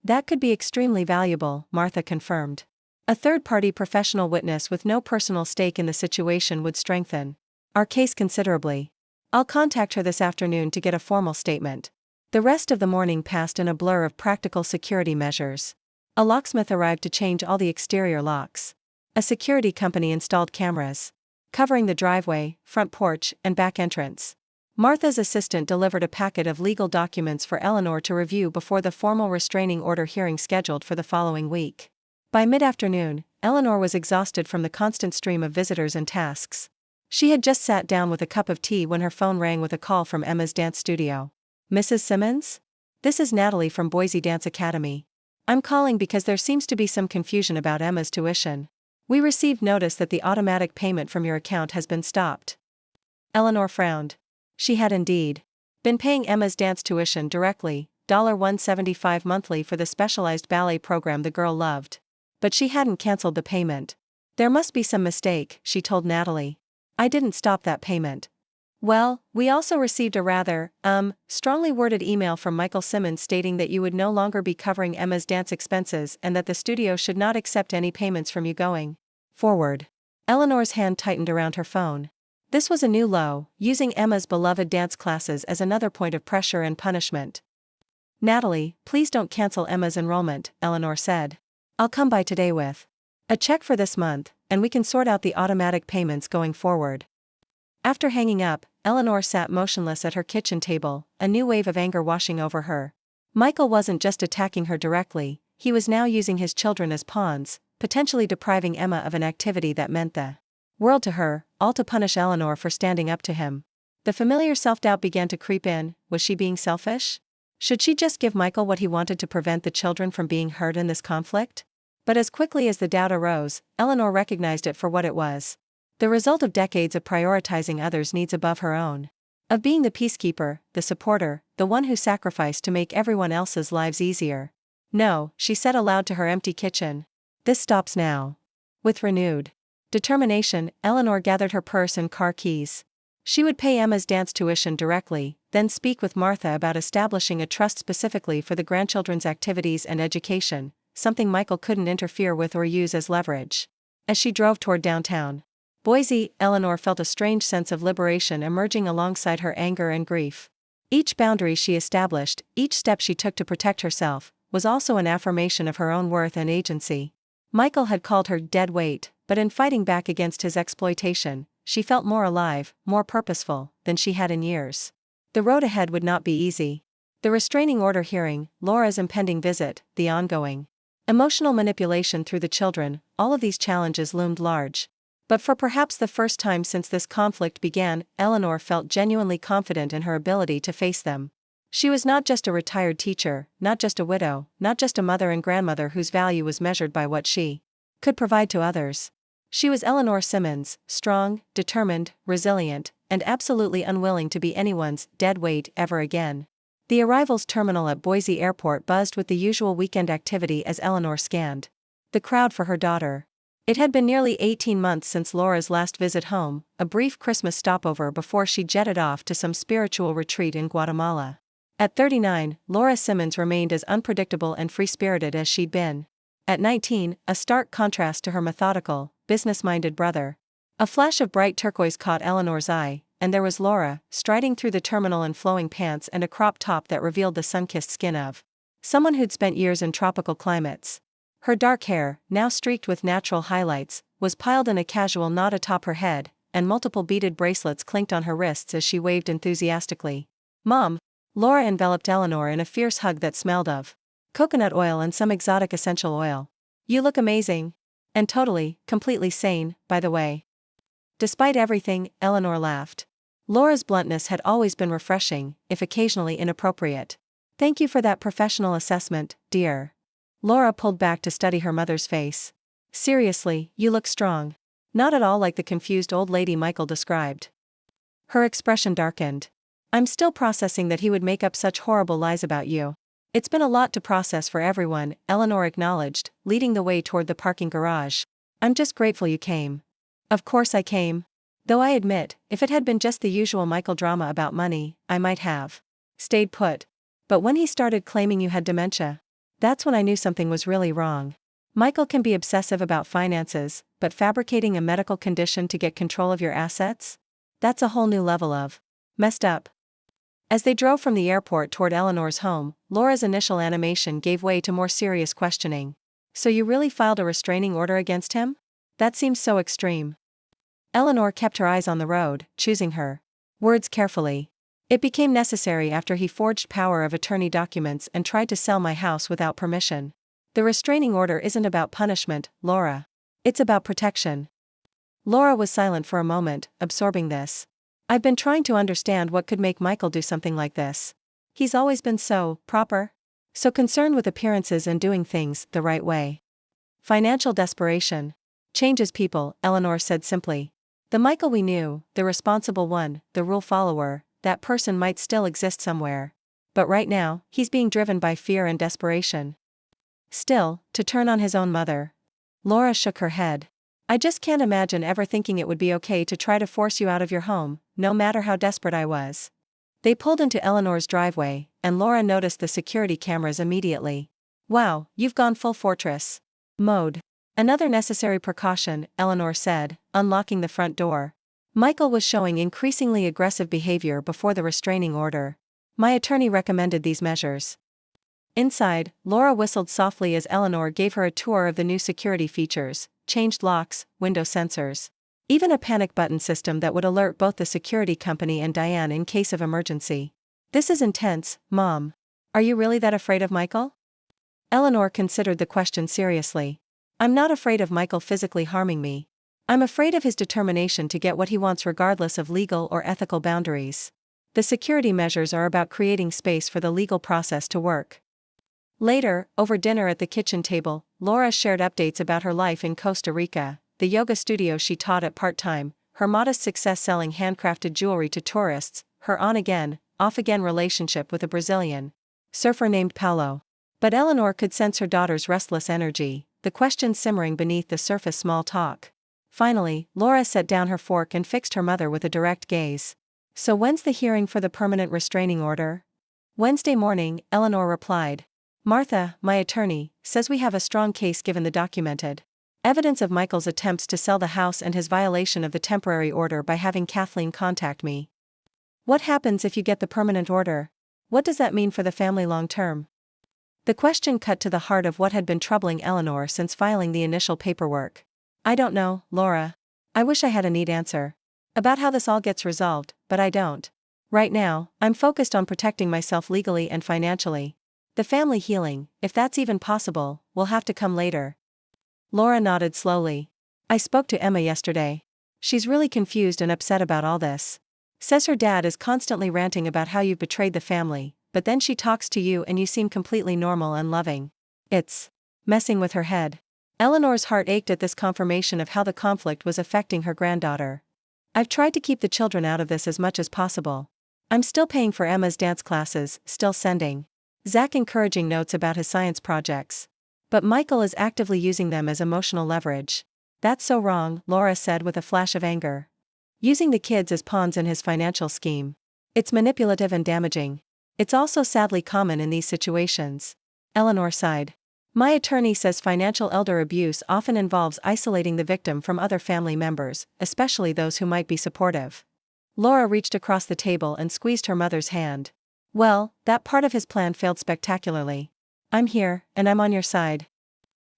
"That could be extremely valuable," Martha confirmed. "A third-party professional witness with no personal stake in the situation would strengthen our case considerably. I'll contact her this afternoon to get a formal statement." The rest of the morning passed in a blur of practical security measures. A locksmith arrived to change all the exterior locks. A security company installed cameras covering the driveway, front porch, and back entrance. Martha's assistant delivered a packet of legal documents for Eleanor to review before the formal restraining order hearing scheduled for the following week. By mid-afternoon, Eleanor was exhausted from the constant stream of visitors and tasks. She had just sat down with a cup of tea when her phone rang with a call from Emma's dance studio. "Mrs. Simmons? This is Natalie from Boise Dance Academy. I'm calling because there seems to be some confusion about Emma's tuition. We received notice that the automatic payment from your account has been stopped." Eleanor frowned. She had indeed been paying Emma's dance tuition directly, $175 monthly for the specialized ballet program the girl loved. But she hadn't canceled the payment. "There must be some mistake," she told Natalie. "I didn't stop that payment." "Well, we also received a rather, strongly worded email from Michael Simmons stating that you would no longer be covering Emma's dance expenses and that the studio should not accept any payments from you going forward." Eleanor's hand tightened around her phone. This was a new low, using Emma's beloved dance classes as another point of pressure and punishment. "Natalie, please don't cancel Emma's enrollment," Eleanor said. "I'll come by today with a check for this month, and we can sort out the automatic payments going forward." After hanging up, Eleanor sat motionless at her kitchen table, a new wave of anger washing over her. Michael wasn't just attacking her directly, he was now using his children as pawns, potentially depriving Emma of an activity that meant the world to her, all to punish Eleanor for standing up to him. The familiar self-doubt began to creep in. Was she being selfish? Should she just give Michael what he wanted to prevent the children from being hurt in this conflict? But as quickly as the doubt arose, Eleanor recognized it for what it was. The result of decades of prioritizing others' needs above her own. Of being the peacekeeper, the supporter, the one who sacrificed to make everyone else's lives easier. "No," she said aloud to her empty kitchen. "This stops now." With renewed determination, Eleanor gathered her purse and car keys. She would pay Emma's dance tuition directly, then speak with Martha about establishing a trust specifically for the grandchildren's activities and education, something Michael couldn't interfere with or use as leverage. As she drove toward downtown Boise, Eleanor felt a strange sense of liberation emerging alongside her anger and grief. Each boundary she established, each step she took to protect herself, was also an affirmation of her own worth and agency. Michael had called her dead weight, but in fighting back against his exploitation, she felt more alive, more purposeful, than she had in years. The road ahead would not be easy. The restraining order hearing, Laura's impending visit, the ongoing emotional manipulation through the children, all of these challenges loomed large. But for perhaps the first time since this conflict began, Eleanor felt genuinely confident in her ability to face them. She was not just a retired teacher, not just a widow, not just a mother and grandmother whose value was measured by what she could provide to others. She was Eleanor Simmons, strong, determined, resilient, and absolutely unwilling to be anyone's dead weight ever again. The arrivals terminal at Boise Airport buzzed with the usual weekend activity as Eleanor scanned the crowd for her daughter. It had been nearly 18 months since Laura's last visit home, a brief Christmas stopover before she jetted off to some spiritual retreat in Guatemala. At 39, Laura Simmons remained as unpredictable and free-spirited as she'd been. At 19, a stark contrast to her methodical, business-minded brother. A flash of bright turquoise caught Eleanor's eye, and there was Laura, striding through the terminal in flowing pants and a crop top that revealed the sun-kissed skin of someone who'd spent years in tropical climates. Her dark hair, now streaked with natural highlights, was piled in a casual knot atop her head, and multiple beaded bracelets clinked on her wrists as she waved enthusiastically. "Mom!" Laura enveloped Eleanor in a fierce hug that smelled of coconut oil and some exotic essential oil. "You look amazing. And totally, completely sane, by the way." Despite everything, Eleanor laughed. Laura's bluntness had always been refreshing, if occasionally inappropriate. "Thank you for that professional assessment, dear." Laura pulled back to study her mother's face. "Seriously, you look strong. Not at all like the confused old lady Michael described." Her expression darkened. "I'm still processing that he would make up such horrible lies about you." "It's been a lot to process for everyone," Eleanor acknowledged, leading the way toward the parking garage. "I'm just grateful you came." "Of course I came. Though I admit, if it had been just the usual Michael drama about money, I might have stayed put. But when he started claiming you had dementia, that's when I knew something was really wrong. Michael can be obsessive about finances, but fabricating a medical condition to get control of your assets? That's a whole new level of messed up." As they drove from the airport toward Eleanor's home, Laura's initial animation gave way to more serious questioning. "So you really filed a restraining order against him? That seems so extreme." Eleanor kept her eyes on the road, choosing her words carefully. "It became necessary after he forged power of attorney documents and tried to sell my house without permission. The restraining order isn't about punishment, Laura. It's about protection." Laura was silent for a moment, absorbing this. "I've been trying to understand what could make Michael do something like this. He's always been so proper, so concerned with appearances and doing things the right way." "Financial desperation changes people," Eleanor said simply. "The Michael we knew, the responsible one, the rule follower, that person might still exist somewhere. But right now, he's being driven by fear and desperation. Still, to turn on his own mother." Laura shook her head. "I just can't imagine ever thinking it would be okay to try to force you out of your home, no matter how desperate I was." They pulled into Eleanor's driveway, and Laura noticed the security cameras immediately. "Wow, you've gone full fortress mode." "Another necessary precaution," Eleanor said, unlocking the front door. Michael was showing increasingly aggressive behavior before the restraining order. "My attorney recommended these measures." Inside, Laura whistled softly as Eleanor gave her a tour of the new security features, changed locks, window sensors. Even a panic button system that would alert both the security company and Diane in case of emergency. "This is intense, Mom. Are you really that afraid of Michael?" Eleanor considered the question seriously. "I'm not afraid of Michael physically harming me. I'm afraid of his determination to get what he wants regardless of legal or ethical boundaries. The security measures are about creating space for the legal process to work." Later, over dinner at the kitchen table, Laura shared updates about her life in Costa Rica, the yoga studio she taught at part-time, her modest success selling handcrafted jewelry to tourists, her on-again, off-again relationship with a Brazilian surfer named Paulo. But Eleanor could sense her daughter's restless energy, the questions simmering beneath the surface small talk. Finally, Laura set down her fork and fixed her mother with a direct gaze. "So when's the hearing for the permanent restraining order?" "Wednesday morning," Eleanor replied. "Martha, my attorney, says we have a strong case given the documented evidence of Michael's attempts to sell the house and his violation of the temporary order by having Kathleen contact me." "What happens if you get the permanent order? What does that mean for the family long term?" The question cut to the heart of what had been troubling Eleanor since filing the initial paperwork. "I don't know, Laura. I wish I had a neat answer about how this all gets resolved, but I don't. Right now, I'm focused on protecting myself legally and financially. The family healing, if that's even possible, will have to come later." Laura nodded slowly. I spoke to Emma yesterday. She's really confused and upset about all this. Says her dad is constantly ranting about how you've betrayed the family, but then she talks to you and you seem completely normal and loving. It's messing with her head. Eleanor's heart ached at this confirmation of how the conflict was affecting her granddaughter. I've tried to keep the children out of this as much as possible. I'm still paying for Emma's dance classes, still sending Zach encouraging notes about his science projects. But Michael is actively using them as emotional leverage. That's so wrong, Laura said with a flash of anger. Using the kids as pawns in his financial scheme. It's manipulative and damaging. It's also sadly common in these situations. Eleanor sighed. My attorney says financial elder abuse often involves isolating the victim from other family members, especially those who might be supportive. Laura reached across the table and squeezed her mother's hand. Well, that part of his plan failed spectacularly. I'm here, and I'm on your side.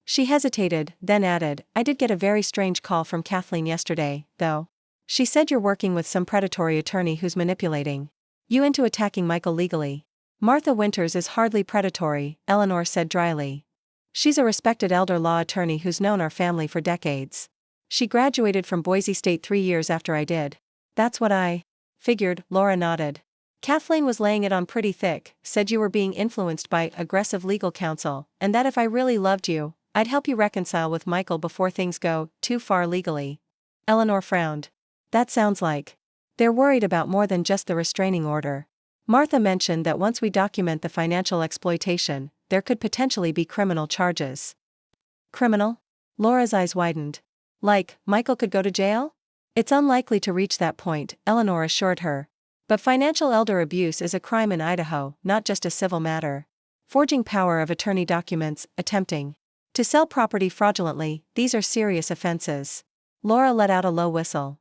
She hesitated, then added, I did get a very strange call from Kathleen yesterday, though. She said you're working with some predatory attorney who's manipulating you into attacking Michael legally. Martha Winters is hardly predatory, Eleanor said dryly. She's a respected elder law attorney who's known our family for decades. She graduated from Boise State 3 years after I did. That's what I figured, Laura nodded. Kathleen was laying it on pretty thick, said you were being influenced by aggressive legal counsel, and that if I really loved you, I'd help you reconcile with Michael before things go too far legally. Eleanor frowned. That sounds like they're worried about more than just the restraining order. Martha mentioned that once we document the financial exploitation, there could potentially be criminal charges. Criminal? Laura's eyes widened. Like, Michael could go to jail? It's unlikely to reach that point, Eleanor assured her. But financial elder abuse is a crime in Idaho, not just a civil matter. Forging power of attorney documents, attempting to sell property fraudulently, these are serious offenses. Laura let out a low whistle.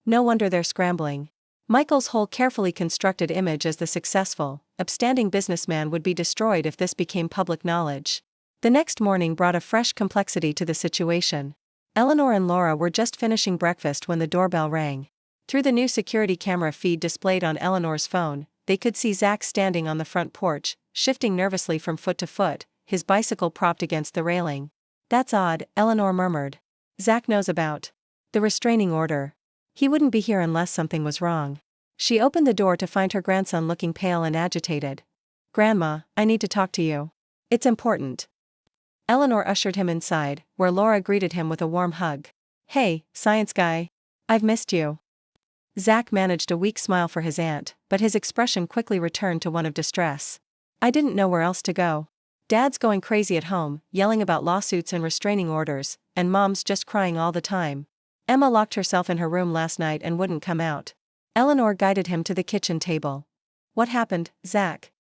No wonder they're scrambling. Michael's whole carefully constructed image as the successful, upstanding businessman would be destroyed if this became public knowledge. The next morning brought a fresh complexity to the situation. Eleanor and Laura were just finishing breakfast when the doorbell rang. Through the new security camera feed displayed on Eleanor's phone, they could see Zach standing on the front porch, shifting nervously from foot to foot, his bicycle propped against the railing. That's odd, Eleanor murmured. Zach knows about the restraining order. He wouldn't be here unless something was wrong. She opened the door to find her grandson looking pale and agitated. Grandma, I need to talk to you. It's important. Eleanor ushered him inside, where Laura greeted him with a warm hug. Hey, science guy. I've missed you. Zach managed a weak smile for his aunt, but his expression quickly returned to one of distress. I didn't know where else to go. Dad's going crazy at home, yelling about lawsuits and restraining orders, and Mom's just crying all the time. Emma locked herself in her room last night and wouldn't come out. Eleanor guided him to the kitchen table. What happened, Zach?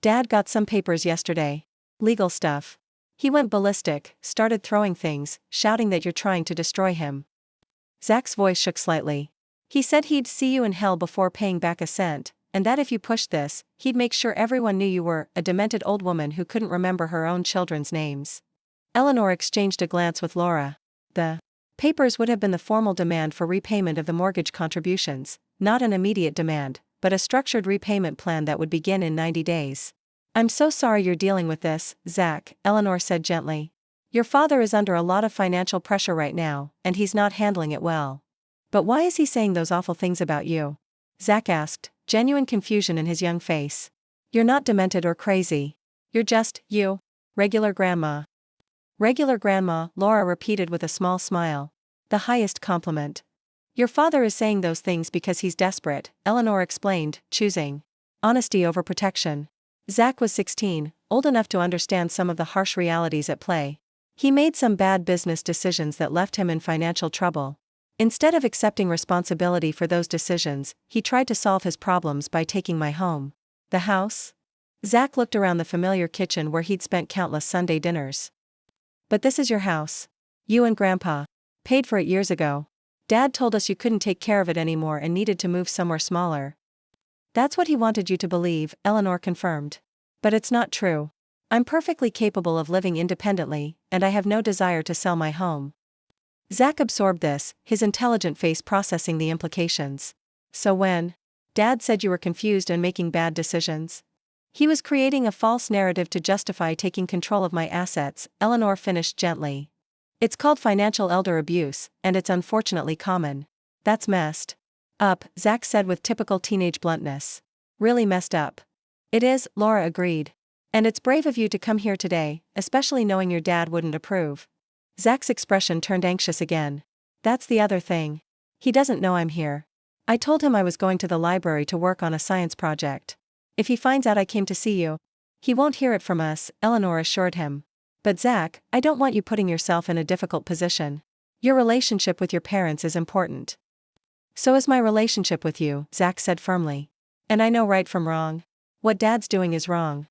Dad got some papers yesterday. Legal stuff. He went ballistic, started throwing things, shouting that you're trying to destroy him. Zach's voice shook slightly. He said he'd see you in hell before paying back a cent, and that if you pushed this, he'd make sure everyone knew you were a demented old woman who couldn't remember her own children's names. Eleanor exchanged a glance with Laura. The papers would have been the formal demand for repayment of the mortgage contributions, not an immediate demand, but a structured repayment plan that would begin in 90 days. I'm so sorry you're dealing with this, Zach, Eleanor said gently. Your father is under a lot of financial pressure right now, and he's not handling it well. But why is he saying those awful things about you? Zach asked, genuine confusion in his young face. You're not demented or crazy. You're just, you. Regular grandma. Regular grandma, Laura repeated with a small smile. The highest compliment. Your father is saying those things because he's desperate, Eleanor explained, choosing honesty over protection. Zach was 16, old enough to understand some of the harsh realities at play. He made some bad business decisions that left him in financial trouble. Instead of accepting responsibility for those decisions, he tried to solve his problems by taking my home. The house? Zach looked around the familiar kitchen where he'd spent countless Sunday dinners. But this is your house. You and Grandpa paid for it years ago. Dad told us you couldn't take care of it anymore and needed to move somewhere smaller. That's what he wanted you to believe, Eleanor confirmed. But it's not true. I'm perfectly capable of living independently, and I have no desire to sell my home. Zach absorbed this, his intelligent face processing the implications. So when Dad said you were confused and making bad decisions, he was creating a false narrative to justify taking control of my assets, Eleanor finished gently. It's called financial elder abuse, and it's unfortunately common. That's messed up, Zach said with typical teenage bluntness. Really messed up. It is, Laura agreed. And it's brave of you to come here today, especially knowing your dad wouldn't approve. Zach's expression turned anxious again. That's the other thing. He doesn't know I'm here. I told him I was going to the library to work on a science project. If he finds out I came to see you, he won't hear it from us, Eleanor assured him. But Zach, I don't want you putting yourself in a difficult position. Your relationship with your parents is important. So is my relationship with you, Zach said firmly. And I know right from wrong. What Dad's doing is wrong.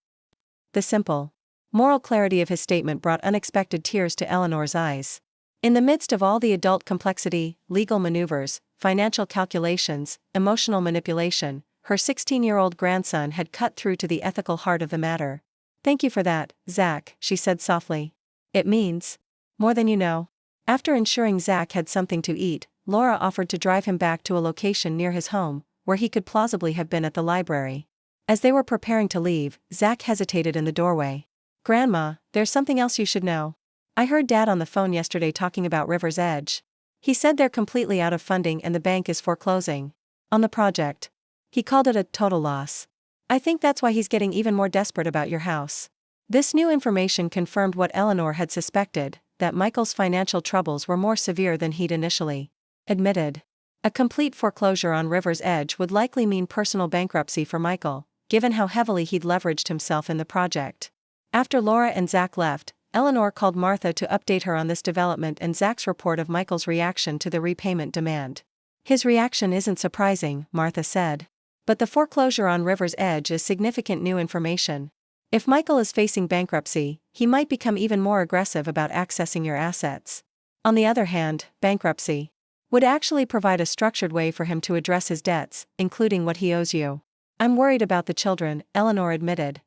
The simple, moral clarity of his statement brought unexpected tears to Eleanor's eyes. In the midst of all the adult complexity, legal maneuvers, financial calculations, emotional manipulation, her 16-year-old grandson had cut through to the ethical heart of the matter. Thank you for that, Zach, she said softly. It means more than you know. After ensuring Zach had something to eat, Laura offered to drive him back to a location near his home, where he could plausibly have been at the library. As they were preparing to leave, Zach hesitated in the doorway. Grandma, there's something else you should know. I heard Dad on the phone yesterday talking about River's Edge. He said they're completely out of funding and the bank is foreclosing on the project. He called it a total loss. I think that's why he's getting even more desperate about your house. This new information confirmed what Eleanor had suspected, that Michael's financial troubles were more severe than he'd initially admitted. A complete foreclosure on River's Edge would likely mean personal bankruptcy for Michael, given how heavily he'd leveraged himself in the project. After Laura and Zach left, Eleanor called Martha to update her on this development and Zach's report of Michael's reaction to the repayment demand. His reaction isn't surprising, Martha said. But the foreclosure on River's Edge is significant new information. If Michael is facing bankruptcy, he might become even more aggressive about accessing your assets. On the other hand, bankruptcy would actually provide a structured way for him to address his debts, including what he owes you. I'm worried about the children, Eleanor admitted.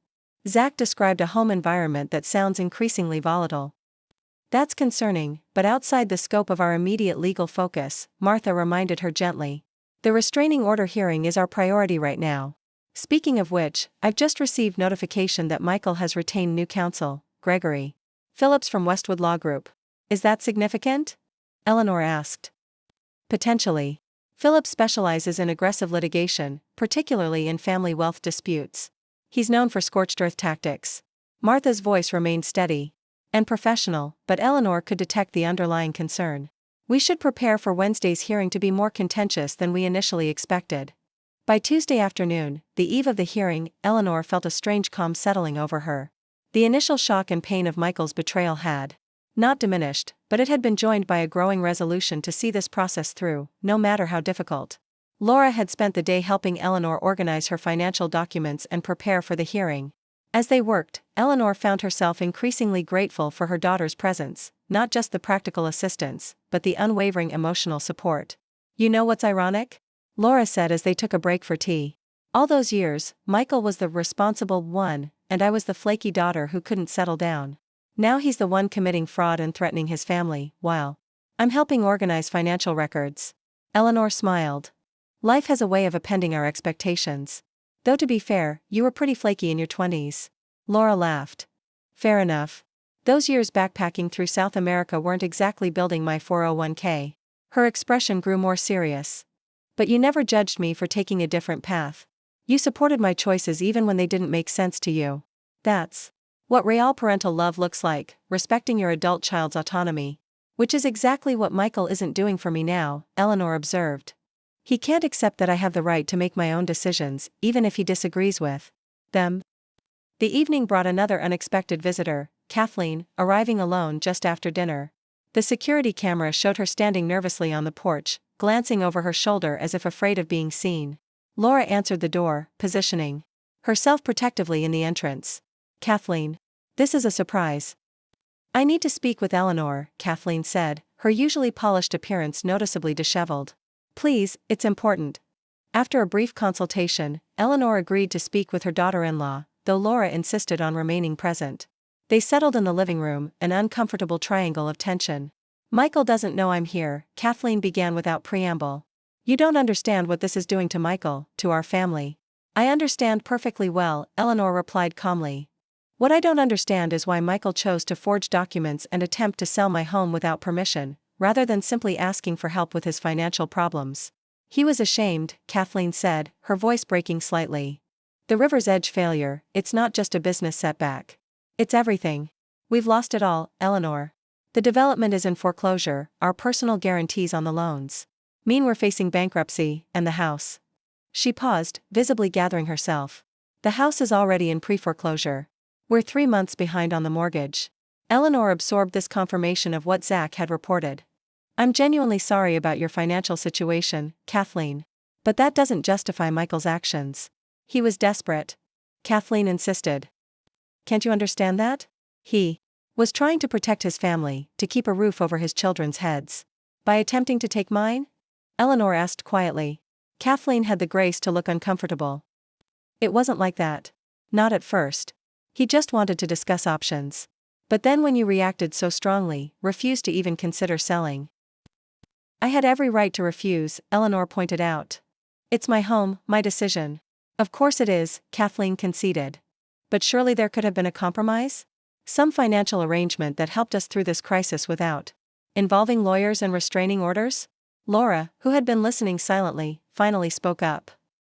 Zach described a home environment that sounds increasingly volatile. That's concerning, but outside the scope of our immediate legal focus, Martha reminded her gently. The restraining order hearing is our priority right now. Speaking of which, I've just received notification that Michael has retained new counsel, Gregory Phillips from Westwood Law Group. Is that significant? Eleanor asked. Potentially. Phillips specializes in aggressive litigation, particularly in family wealth disputes. He's known for scorched earth tactics. Martha's voice remained steady and professional, but Eleanor could detect the underlying concern. We should prepare for Wednesday's hearing to be more contentious than we initially expected. By Tuesday afternoon, the eve of the hearing, Eleanor felt a strange calm settling over her. The initial shock and pain of Michael's betrayal had not diminished, but it had been joined by a growing resolution to see this process through, no matter how difficult. Laura had spent the day helping Eleanor organize her financial documents and prepare for the hearing. As they worked, Eleanor found herself increasingly grateful for her daughter's presence, not just the practical assistance, but the unwavering emotional support. You know what's ironic? Laura said as they took a break for tea. All those years, Michael was the responsible one, and I was the flaky daughter who couldn't settle down. Now he's the one committing fraud and threatening his family, while I'm helping organize financial records. Eleanor smiled. Life has a way of appending our expectations. Though to be fair, you were pretty flaky in your 20s. Laura laughed. Fair enough. Those years backpacking through South America weren't exactly building my 401k. Her expression grew more serious. But you never judged me for taking a different path. You supported my choices even when they didn't make sense to you. That's what real parental love looks like, respecting your adult child's autonomy. Which is exactly what Michael isn't doing for me now, Eleanor observed. He can't accept that I have the right to make my own decisions, even if he disagrees with them. The evening brought another unexpected visitor, Kathleen, arriving alone just after dinner. The security camera showed her standing nervously on the porch, glancing over her shoulder as if afraid of being seen. Laura answered the door, positioning herself protectively in the entrance. Kathleen. This is a surprise. I need to speak with Eleanor, Kathleen said, her usually polished appearance noticeably disheveled. Please, it's important. After a brief consultation, Eleanor agreed to speak with her daughter-in-law, though Laura insisted on remaining present. They settled in the living room, an uncomfortable triangle of tension. Michael doesn't know I'm here, Kathleen began without preamble. You don't understand what this is doing to Michael, to our family. I understand perfectly well, Eleanor replied calmly. What I don't understand is why Michael chose to forge documents and attempt to sell my home without permission, rather than simply asking for help with his financial problems. He was ashamed, Kathleen said, her voice breaking slightly. The River's Edge failure, it's not just a business setback. It's everything. We've lost it all, Eleanor. The development is in foreclosure, our personal guarantees on the loans. Mean we're facing bankruptcy, and the house. She paused, visibly gathering herself. The house is already in pre-foreclosure. We're 3 months behind on the mortgage. Eleanor absorbed this confirmation of what Zach had reported. I'm genuinely sorry about your financial situation, Kathleen. But that doesn't justify Michael's actions. He was desperate. Kathleen insisted. Can't you understand that? He was trying to protect his family, to keep a roof over his children's heads. By attempting to take mine? Eleanor asked quietly. Kathleen had the grace to look uncomfortable. It wasn't like that. Not at first. He just wanted to discuss options. But then when you reacted so strongly, refused to even consider selling. I had every right to refuse, Eleanor pointed out. It's my home, my decision. Of course it is, Kathleen conceded. But surely there could have been a compromise? Some financial arrangement that helped us through this crisis without involving lawyers and restraining orders? Laura, who had been listening silently, finally spoke up.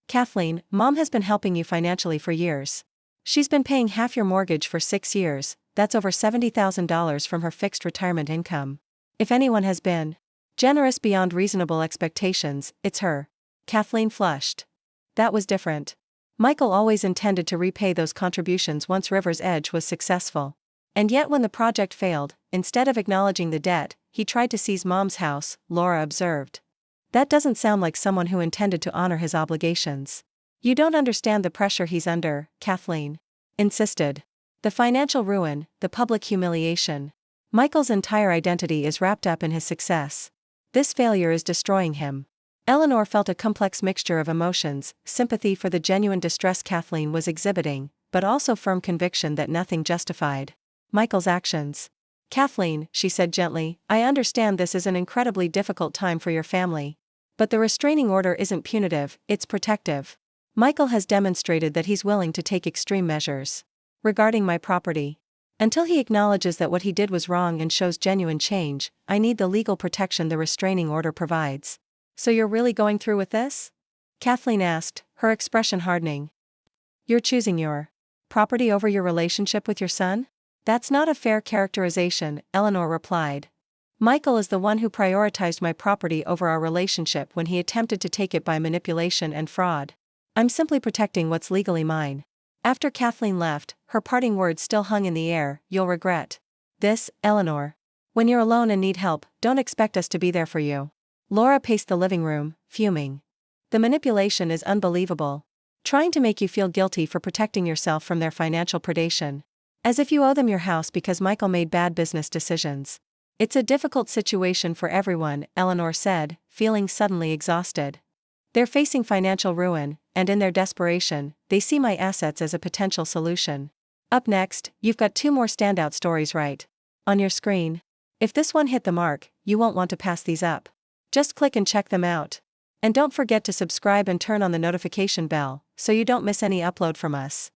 Kathleen, Mom has been helping you financially for years. She's been paying half your mortgage for 6 years, that's over $70,000 from her fixed retirement income. If anyone has been generous beyond reasonable expectations, it's her. Kathleen flushed. That was different. Michael always intended to repay those contributions once River's Edge was successful. And yet when the project failed, instead of acknowledging the debt, he tried to seize Mom's house, Laura observed. That doesn't sound like someone who intended to honor his obligations. You don't understand the pressure he's under, Kathleen insisted. The financial ruin, the public humiliation. Michael's entire identity is wrapped up in his success. This failure is destroying him. Eleanor felt a complex mixture of emotions, sympathy for the genuine distress Kathleen was exhibiting, but also firm conviction that nothing justified Michael's actions. Kathleen, she said gently, I understand this is an incredibly difficult time for your family. But the restraining order isn't punitive, it's protective. Michael has demonstrated that he's willing to take extreme measures regarding my property. Until he acknowledges that what he did was wrong and shows genuine change, I need the legal protection the restraining order provides. So you're really going through with this? Kathleen asked, her expression hardening. You're choosing your property over your relationship with your son? That's not a fair characterization, Eleanor replied. Michael is the one who prioritized my property over our relationship when he attempted to take it by manipulation and fraud. I'm simply protecting what's legally mine. After Kathleen left, her parting words still hung in the air, you'll regret this, Eleanor. When you're alone and need help, don't expect us to be there for you. Laura paced the living room, fuming. The manipulation is unbelievable. Trying to make you feel guilty for protecting yourself from their financial predation. As if you owe them your house because Michael made bad business decisions. It's a difficult situation for everyone, Eleanor said, feeling suddenly exhausted. They're facing financial ruin, and in their desperation, they see my assets as a potential solution. Up next, you've got 2 more standout stories right on your screen. If this one hit the mark, you won't want to pass these up. Just click and check them out. And don't forget to subscribe and turn on the notification bell, so you don't miss any upload from us.